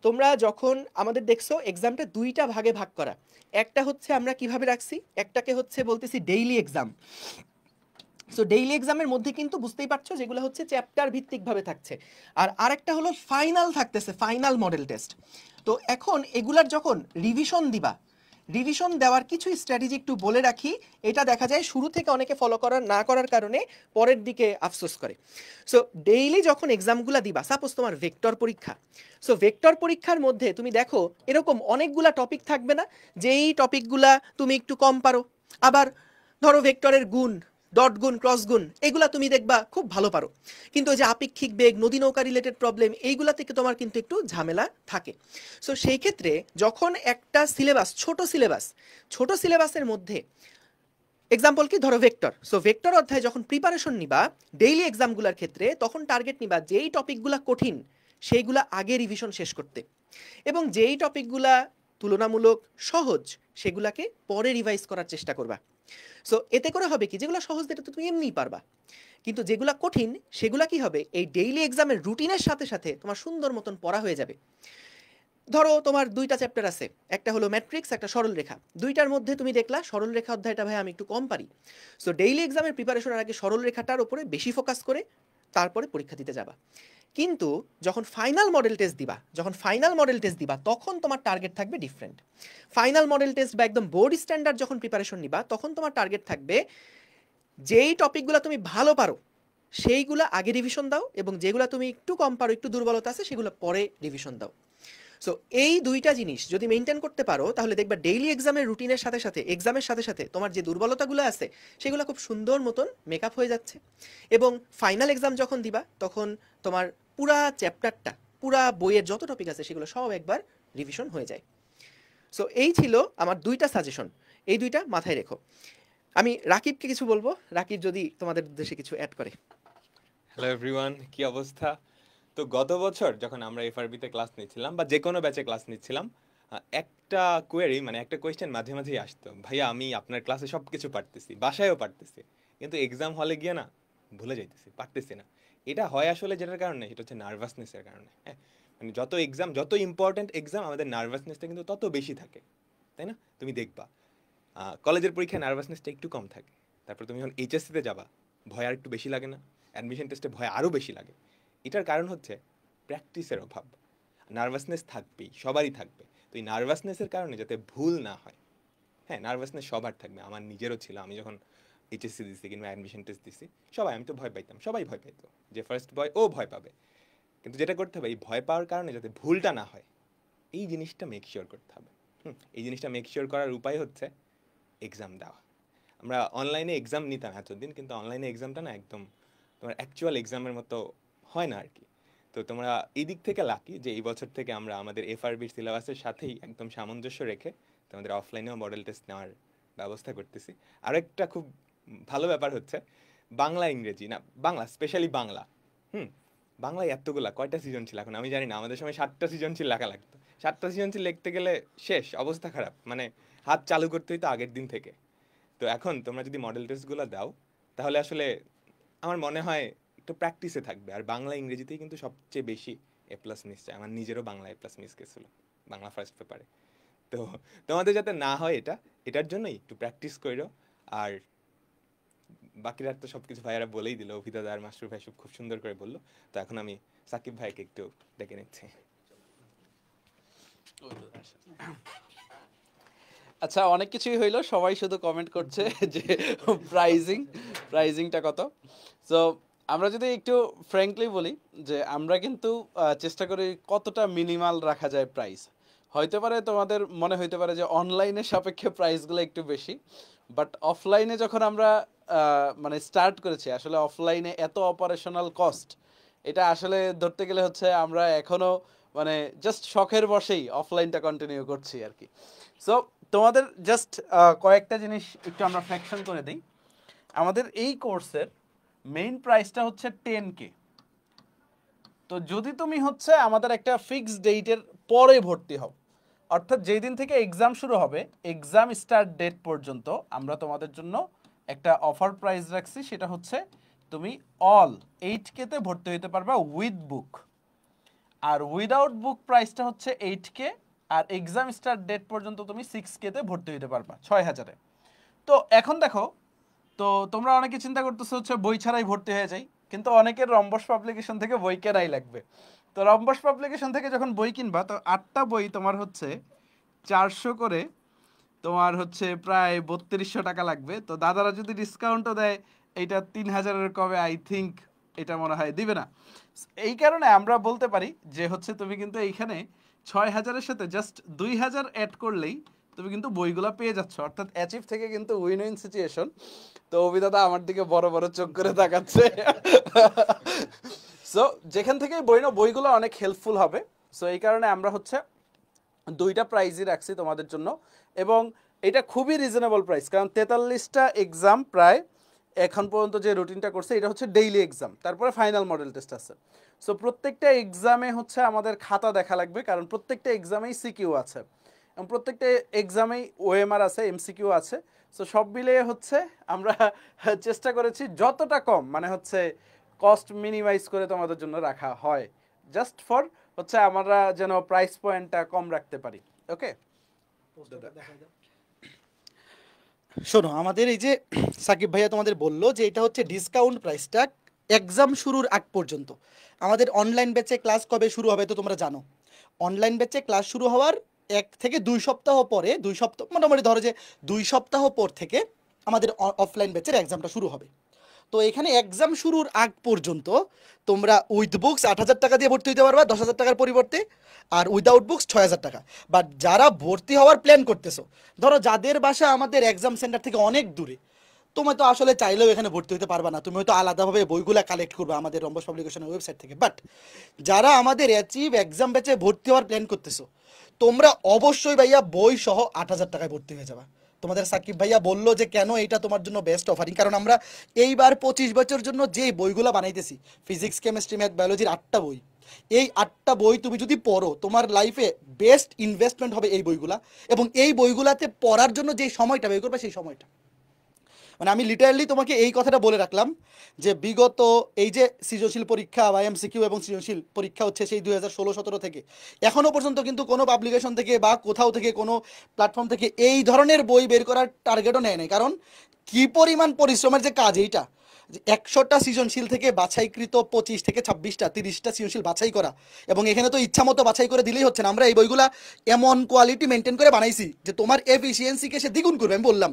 তোমরা যখন আমাদের দেখছো এক্সামটা 2টা ভাগে ভাগ করা, একটা হচ্ছে আমরা কিভাবে রাখছি, একটাকে হচ্ছে বলতেছি ডেইলি এক্সাম। সো ডেইলি এক্সামের মধ্যে কিন্তু বুঝতেই পারছো যেগুলো হচ্ছে চ্যাপ্টার ভিত্তিকভাবে থাকছে, আর আরেকটা হলো ফাইনাল থাকতেছে, ফাইনাল মডেল টেস্ট। তো এখন এগুলার যখন রিভিশন দিবা, রিভিশন দেওয়ার কিছু স্ট্র্যাটেজি একটু বলে রাখি। এটা দেখা যায় শুরু থেকে অনেকে ফলো করার না করার কারণে পরের দিকে আফসোস করে। সো ডেইলি যখন এক্সামগুলো দিবা, সাপোজ তোমার ভেক্টর পরীক্ষা, সো ভেক্টর পরীক্ষার মধ্যে তুমি দেখো এরকম অনেকগুলা টপিক থাকবে না, যেই টপিকগুলা তুমি একটু কম পারো, আবার ধরো ভেক্টরের গুণ, ডট গুণ, ক্রস গুণ, এগুলা তুমি দেখবা খুব ভালো পারো, কিন্তু ওই যে আপেক্ষিক বেগ, নদী নৌকা রিলেটেড প্রবলেম, এইগুলা থেকে তোমার কিন্তু একটু ঝামেলা থাকে। সো সেই ক্ষেত্রে যখন একটা সিলেবাস, ছোট সিলেবাসের মধ্যে, এক্সাম্পল কি ধরো ভেক্টর, সো ভেক্টর অধ্যায় যখন প্রিপারেশন নিবা ডেইলি এক্সামগুলোর ক্ষেত্রে, তখন টার্গেট নিবা যেই টপিকগুলা কঠিন সেইগুলা আগে রিভিশন শেষ করতে, এবং যেই টপিকগুলা তুলনামূলক সহজ সেগুলাকে পরে রিভাইজ করার চেষ্টা করবা। সো এতে করে হবে কি, যেগুলো সহজ এটা তো তুমি এমনিই পারবা, কিন্তু যেগুলা কঠিন সেগুলা কি হবে, এই ডেইলি এক্সামের রুটিনের সাথে সাথে তোমার সুন্দর মতন পড়া হয়ে যাবে। ধরো তোমার 2টা চ্যাপ্টার আছে, একটা হলো ম্যাট্রিক্স, একটা সরলরেখা, 2টার মধ্যে তুমি দেখলা সরলরেখা অধ্যায়টা ভাই আমি একটু কম পারি। সো ডেইলি এক্সামের প্রিপারেশনের আগে সরলরেখাটার উপরে বেশি ফোকাস করে তারপরে পরীক্ষা দিতে যাবা। কিন্তু যখন ফাইনাল মডেল টেস্ট দিবা তখন তোমার টার্গেট থাকবে ডিফারেন্ট। ফাইনাল মডেল টেস্ট বা একদম বোর্ড স্ট্যান্ডার্ড যখন প্রিপারেশন নিবা, তখন তোমার টার্গেট থাকবে যেই টপিকগুলো তুমি ভালো পারো সেইগুলো আগে রিভিশন দাও, এবং যেগুলো তুমি একটু কম পারো, একটু দুর্বলতা আছে, সেগুলো পরে রিভিশন দাও। সো এই 2টা জিনিস যদি মেনটেন করতে পারো, তাহলে দেখবা ডেইলি এক্সামের রুটিনের সাথে সাথে, এক্সামের সাথে সাথে তোমার যে দুর্বলতাগুলো আছে সেগুলো খুব সুন্দর মতন মেকআপ হয়ে যাচ্ছে, এবং ফাইনাল এক্সাম যখন দিবা তখন তোমার পুরা চ্যাপ্টারটা, পুরা বইয়ের যত টপিক আছে সেগুলো সব একবার রিভিশন হয়ে যায়। সো এই ছিল আমার 2টা সাজেশন, এই 2টা মাথায় রেখো। আমি রাকিবকে কিছু বলবো, রাকিব যদি তোমাদের উদ্দেশ্যে কিছু অ্যাড করে। হ্যালো এভরিওয়ান, কি অবস্থা? তো গত বছর যখন আমরা এফআরবিতে ক্লাস নিচ্ছিলাম বা যে কোনো ব্যাচে ক্লাস নিচ্ছিলাম, একটা কোয়েরি মানে একটা কোয়েশ্চেন মাঝে মাঝেই আসতো, ভাইয়া আমি আপনার ক্লাসে সব কিছু পারতেছি, বাসায়ও পারতেছি, কিন্তু এক্সাম হলে গিয়ে না ভুলে যাইতেছি, পারতেছি না। এটা হয় আসলে যেটার কারণে, সেটা হচ্ছে নার্ভাসনেসের কারণে। হ্যাঁ, মানে যত এক্সাম, যত ইম্পর্ট্যান্ট এক্সাম, আমাদের নার্ভাসনেসটা কিন্তু তত বেশি থাকে, তাই না? তুমি দেখবা কলেজের পরীক্ষায় নার্ভাসনেসটা একটু কম থাকে, তারপর তুমি যখন এইচএসসিতে যাবা ভয় আর একটু বেশি লাগে না? অ্যাডমিশন টেস্টে ভয় আরও বেশি লাগে। এটার কারণ হচ্ছে প্র্যাকটিসের অভাব। নার্ভাসনেস থাকবেই, সবারই থাকবে। তো এই নার্ভাসনেসের কারণে যাতে ভুল না হয়, হ্যাঁ নার্ভাসনেস সবার থাকবে, আমার নিজেরও ছিল। আমি যখন এইচএসসি দিছি কিংবা অ্যাডমিশন টেস্ট দিছি, সবাই, আমি তো ভয় পাইতাম, সবাই ভয় পাইতো, যে ফার্স্ট বয় ও ভয় পাবে। কিন্তু যেটা করতে হবে, এই ভয় পাওয়ার কারণে যাতে ভুলটা না হয়, এই জিনিসটা মেক শিওর করতে হবে। এই জিনিসটা মেক শিওর করার উপায় হচ্ছে এক্সাম দেওয়া। আমরা অনলাইনে এক্সাম নিতাম এতদিন, কিন্তু অনলাইনে এক্সামটা না একদম তোমার অ্যাকচুয়াল এক্সামের মতো হয় না আর কি। তো তোমরা এই দিক থেকে লাকি যে এই বছর থেকে আমরা আমাদের এফআরবির সিলেবাসের সাথেই একদম সামঞ্জস্য রেখে তোমাদের অফলাইনেও মডেল টেস্ট নেওয়ার ব্যবস্থা করতেছি। আরও একটা খুব ভালো ব্যাপার হচ্ছে বাংলা ইংরেজি না, বাংলা স্পেশালি বাংলা, বাংলায় এতগুলা কয়টা সৃজনশীল এখন আমি জানি না। আমাদের সময় 7টা সৃজনশীল লেখা লাগতো। 7টা সৃজনশীল লিখতে গেলে শেষ অবস্থা খারাপ, মানে হাত চালু করতে হইতো আগের দিন থেকে। তো এখন তোমরা যদি মডেল টেস্টগুলো দাও তাহলে আসলে আমার মনে হয় একটু প্র্যাকটিসে থাকবে। আর বাংলা ইংরেজিতেই কিন্তু সবচেয়ে বেশি এ প্লাস মিস যায়। আমার নিজেরও বাংলা এ প্লাস মিস গেছিলো বাংলা ফার্স্ট পেপারে। তো তোমাদের যাতে না হয় এটার জন্যই একটু প্র্যাকটিস করো। আর বাকিরা তো সব কিছু ভাইয়ারা বলেই দিল, অভিদাদা আর মাস্টার ভাই সব খুব সুন্দর করে বললো। তো এখন আমি সাকিব ভাইকে একটু ডেকে নিচ্ছি। আচ্ছা, অনেক কিছুই হইলো, সবাই শুধু কমেন্ট করছে যে প্রাইজিংটা কত। সো আমরা যদি একটু ফ্র্যাঙ্কলি বলি যে আমরা কিন্তু চেষ্টা করি কতটা মিনিমাল রাখা যায় প্রাইস। হইতে পারে তোমাদের মনে হইতে পারে যে অনলাইনের সাপেক্ষে প্রাইসগুলো একটু বেশি, বাট অফলাইনে যখন আমরা মানে স্টার্ট করেছি, আসলে অফলাইনে এত অপারেশনাল কস্ট, এটা আসলে ধরতে গেলে হচ্ছে আমরা এখনও মানে জাস্ট শখের বসেই অফলাইনটা কন্টিনিউ করছি আর কি। সো তোমাদের জাস্ট কয়েকটা জিনিস একটু আমরা ফ্র্যাকশন করে দিই। আমাদের এই কোর্সের মেইন প্রাইসটা হচ্ছে 10K। তো যদি তুমি হচ্ছে আমাদের একটা ফিক্সড ডেটের পরে ভর্তি হও, অর্থাৎ যেই দিন থেকে এক্সাম শুরু হবে এক্সাম স্টার্ট ডেট পর্যন্ত আমরা তোমাদের জন্য একটা অফার প্রাইস রাখছি, সেটা হচ্ছে তুমি অল 8K-তে ভর্তি হতে পারবা উইথ বুক। আর উইদাউট বুক প্রাইসটা হচ্ছে 8K, আর এক্সাম স্টার্ট ডেট পর্যন্ত তুমি 6K-তে ভর্তি হতে পারবা 6000-এ। তো এখন দেখো, তো তোমরা অনেকে চিন্তা করতেছো হচ্ছে বই ছাড়াই ভর্তি হয়ে যাই, কিন্তু অনেকের রম্বস পাবলিকেশন থেকে বই কেনাই লাগবে। তো রম্বস পাবলিকেশন থেকে যখন বই কিনবা, তো 8টা বই তোমার হচ্ছে 400 করে, তোমার হচ্ছে প্রায় 3200 টাকা লাগবে। তো দাদারা যদি ডিসকাউন্টও দেয়, এইটা 3000-এর কমে আই থিঙ্ক এটা মনে হয় দিবে না। এই কারণে আমরা বলতে পারি যে হচ্ছে তুমি কিন্তু এইখানে 6000-এর সাথে জাস্ট 2000 অ্যাড করলেই তুমি কিন্তু বইগুলা পেয়ে যাচ্ছ, অর্থাৎ অ্যাচিভ থেকে কিন্তু উইন উইন সিচুয়েশন। তো অভিদাদা আমার দিকে বড় বড় চোখ করে তাকাচ্ছে। সো যেখান থেকে বইগুলো অনেক হেল্পফুল হবে। সো এই কারণে আমরা হচ্ছে 2টা প্রাইজই রাখছি তোমাদের জন্য, এবং এটা খুবই রিজনেবল প্রাইস, কারণ 43টা এক্সাম প্রায় এখন পর্যন্ত যে রুটিনটা করছে এটা হচ্ছে ডেইলি এক্সাম, তারপরে ফাইনাল মডেল টেস্ট আছে। সো প্রত্যেকটা এক্সামে হচ্ছে আমাদের খাতা দেখা লাগবে, কারণ প্রত্যেকটা এক্সামেই সিকিউ আছে এবং প্রত্যেকটা এক্সামেই ওএমআর আছে, এমসিকিউ আছে। সো সব মিলিয়ে হচ্ছে আমরা চেষ্টা করেছি যতটা কম মানে হচ্ছে কস্ট মিনিমাইজ করে তোমাদের জন্য রাখা হয়, জাস্ট ফর হচ্ছে আমরা যেন প্রাইস পয়েন্টটা কম রাখতে পারি। ওকে, শোনো, আমাদের এই যে সাকিব ভাইয়া তোমাদের বললো যে এটা হচ্ছে ডিসকাউন্ট প্রাইসটা এক্সাম শুরুর আগ পর্যন্ত। আমাদের অনলাইন ব্যাচে ক্লাস কবে শুরু হবে তো তোমরা জানো। অনলাইন ব্যাচে ক্লাস শুরু হওয়ার 1 থেকে 2 সপ্তাহ পরে, 2 সপ্তাহ মোটামুটি ধরো যে 2 সপ্তাহ পর থেকে আমাদের অফলাইন ব্যাচের এক্সামটা শুরু হবে। তো এখানে এক্সাম শুরুর আগ পর্যন্ত তোমরা উইথ বুকস 8000 টাকা দিয়ে ভর্তি হতে পারবা 10,000 টাকার পরিবর্তে, আর উইদাউট বুকস 6000 টাকা। বাট যারা ভর্তি হওয়ার প্ল্যান করতেছো, ধরো যাদের বাসা আমাদের এক্সাম সেন্টার থেকে অনেক দূরে, তুমি তো আসলে চাইলেও এখানে ভর্তি হতে পারবা না, তুমি হয়তো আলাদাভাবে বইগুলা কালেক্ট করবে আমাদের রম্বস পাবলিকেশনের ওয়েবসাইট থেকে। বাট যারা আমাদের অ্যাচিভ এক্সাম ব্যাচে ভর্তি হওয়ার প্ল্যান করতেছো, তোমরা অবশ্যই ভাইয়া বই সহ 8000 টাকায় ভর্তি হয়ে যাবা। তোমাদের সাকিব ভাইয়া বললো যে কেন এটা তোমার জন্য বেস্ট অফারিং, কারণ আমরা এইবার 25 বছর জন্য যেই বইগুলো বানাইতেছি, ফিজিক্স, কেমিস্ট্রি, ম্যাথ, বায়োলজির 8টা বই, এই 8টা বই তুমি যদি পড়ো তোমার লাইফে বেস্ট ইনভেস্টমেন্ট হবে এই বইগুলা। এবং এই বইগুলাতে পড়ার জন্য যেই সময়টা ব্যয় করবে সেই সময়টা, মানে আমি লিটারালি তোমাকে এই কথাটা বলে রাখলাম যে বিগত এই যে সৃজনশীল পরীক্ষা বা এমসিকিউ এবং সৃজনশীল পরীক্ষা হচ্ছে সেই 2016-17 থেকে এখনও পর্যন্ত কিন্তু কোনো পাবলিকেশন থেকে বা কোথাও থেকে কোনো প্ল্যাটফর্ম থেকে এই ধরনের বই বের করার টার্গেটও নেয় নাই। কারণ কী পরিমাণ পরিশ্রমের যে কাজ, এইটা 100টা সৃজনশীল থেকে বাছাইকৃত 25 থেকে 26টা 30টা সৃজনশীল বাছাই করা, এবং এখানে তো ইচ্ছা মতো বাছাই করে দিলেই হচ্ছে না। আমরা এই বইগুলা এমন কোয়ালিটি মেনটেন করে বানাইছি যে তোমার এফিসিয়েন্সিকে সে দ্বিগুণ করবে। আমি বললাম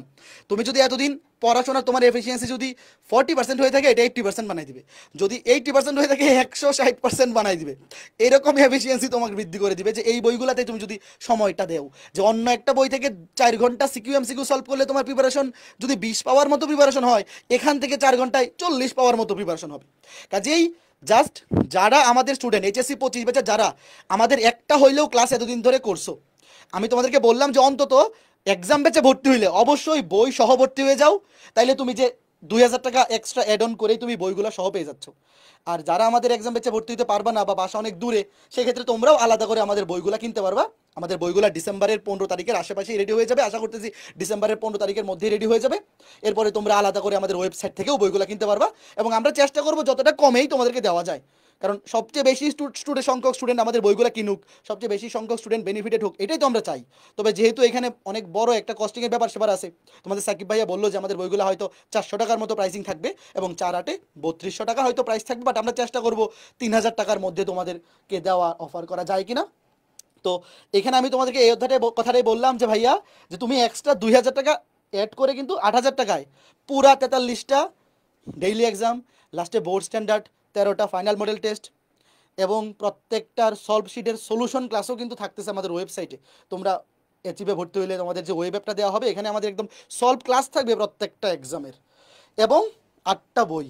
তুমি যদি এতদিন পড়াশোনার তোমার এফিসিয়েন্সি যদি 40% হয়ে থাকে এটা 80% বানাই দিবে, যদি 80% হয়ে থাকে 160% বানাই দিবে। এরকম এফিসিয়েন্সি তোমাকে বৃদ্ধি করে দিবে যে এই বইগুলাতে তুমি যদি সময়টা দেও, যে অন্য একটা বই থেকে 4 ঘন্টা সিকিউ এমসিকিউ সলভ করলে তোমার প্রিপারেশন যদি 20 পাওয়ার মতো প্রিপারেশন হয়, এখান থেকে 4 ঘন্টায় 40 পাওয়ার মতো প্রিপারেশন হবে। কাজেই জাস্ট যারা আমাদের স্টুডেন্ট এইচএসসি 25 ব্যাচের যারা আমাদের একটা হইলেও ক্লাস এতদিন ধরে করছো, আমি তোমাদেরকে বললাম যে অন্তত এক্সাম ব্যাচে ভর্তি হইলে অবশ্যই বই সহ ভর্তি হয়ে যাও, তাইলে তুমি যে 2000 টাকা এক্সট্রা অ্যাড অন করেই তুমি বইগুলো সহ পেয়ে যাচ্ছ। আর যারা আমাদের এক্সাম ব্যাচে ভর্তি হতে পারবা না বা বাসা অনেক দূরে, সেক্ষেত্রে তোমরাও আলাদা করে আমাদের বইগুলো কিনতে পারবা। আমাদের বইগুলো ডিসেম্বরের 15 তারিখের আশেপাশেই রেডি হয়ে যাবে, আশা করতেছি ডিসেম্বরের 15 তারিখের মধ্যেই রেডি হয়ে যাবে। এরপরে তোমরা আলাদা করে আমাদের ওয়েবসাইট থেকেও বইগুলো কিনতে পারবা, এবং আমরা চেষ্টা করবো যতটা কমেই তোমাদেরকে দেওয়া যায়, কারণ সবচেয়ে বেশি সংখ্যক স্টুডেন্ট আমাদের বইগুলো কিনুক, সবচেয়ে বেশি সংখ্যক স্টুডেন্ট বেনিফিটেড হোক, এটাই তো আমরা চাই। তবে যেহেতু এখানে অনেক বড় একটা কস্টিংয়ের ব্যাপার সেবার আছে, তোমাদের সাকিব ভাইয়া বললো যে আমাদের বইগুলো হয়তো 400 টাকার মতো প্রাইসিং থাকবে এবং 4/8 3200 টাকা হয়তো প্রাইস থাকবে, বাট আমরা চেষ্টা করবো 3000 টাকার মধ্যে তোমাদেরকে দেওয়া অফার করা যায় কিনা। তো এখানে আমি তোমাদেরকে এই কথাটাই বললাম যে ভাইয়া, যে তুমি এক্সট্রা 2000 টাকা অ্যাড করে কিন্তু 8000 টাকায় পুরা 43টা ডেইলি এক্সাম, লাস্টে বোর্ড স্ট্যান্ডার্ড, 13টা ফাইনাল মডেল টেস্ট এবং প্রত্যেকটার সলভ শিটের সলিউশন ক্লাসও কিন্তু থাকতেছে আমাদের ওয়েবসাইটে। তোমরা এচিভে ভর্তি হইলে তোমাদের যে ওয়েব অ্যাপটা দেওয়া হবে, এখানে আমাদের একদম সলভ ক্লাস থাকবে প্রত্যেকটা এক্সামের, এবং 8টা বই,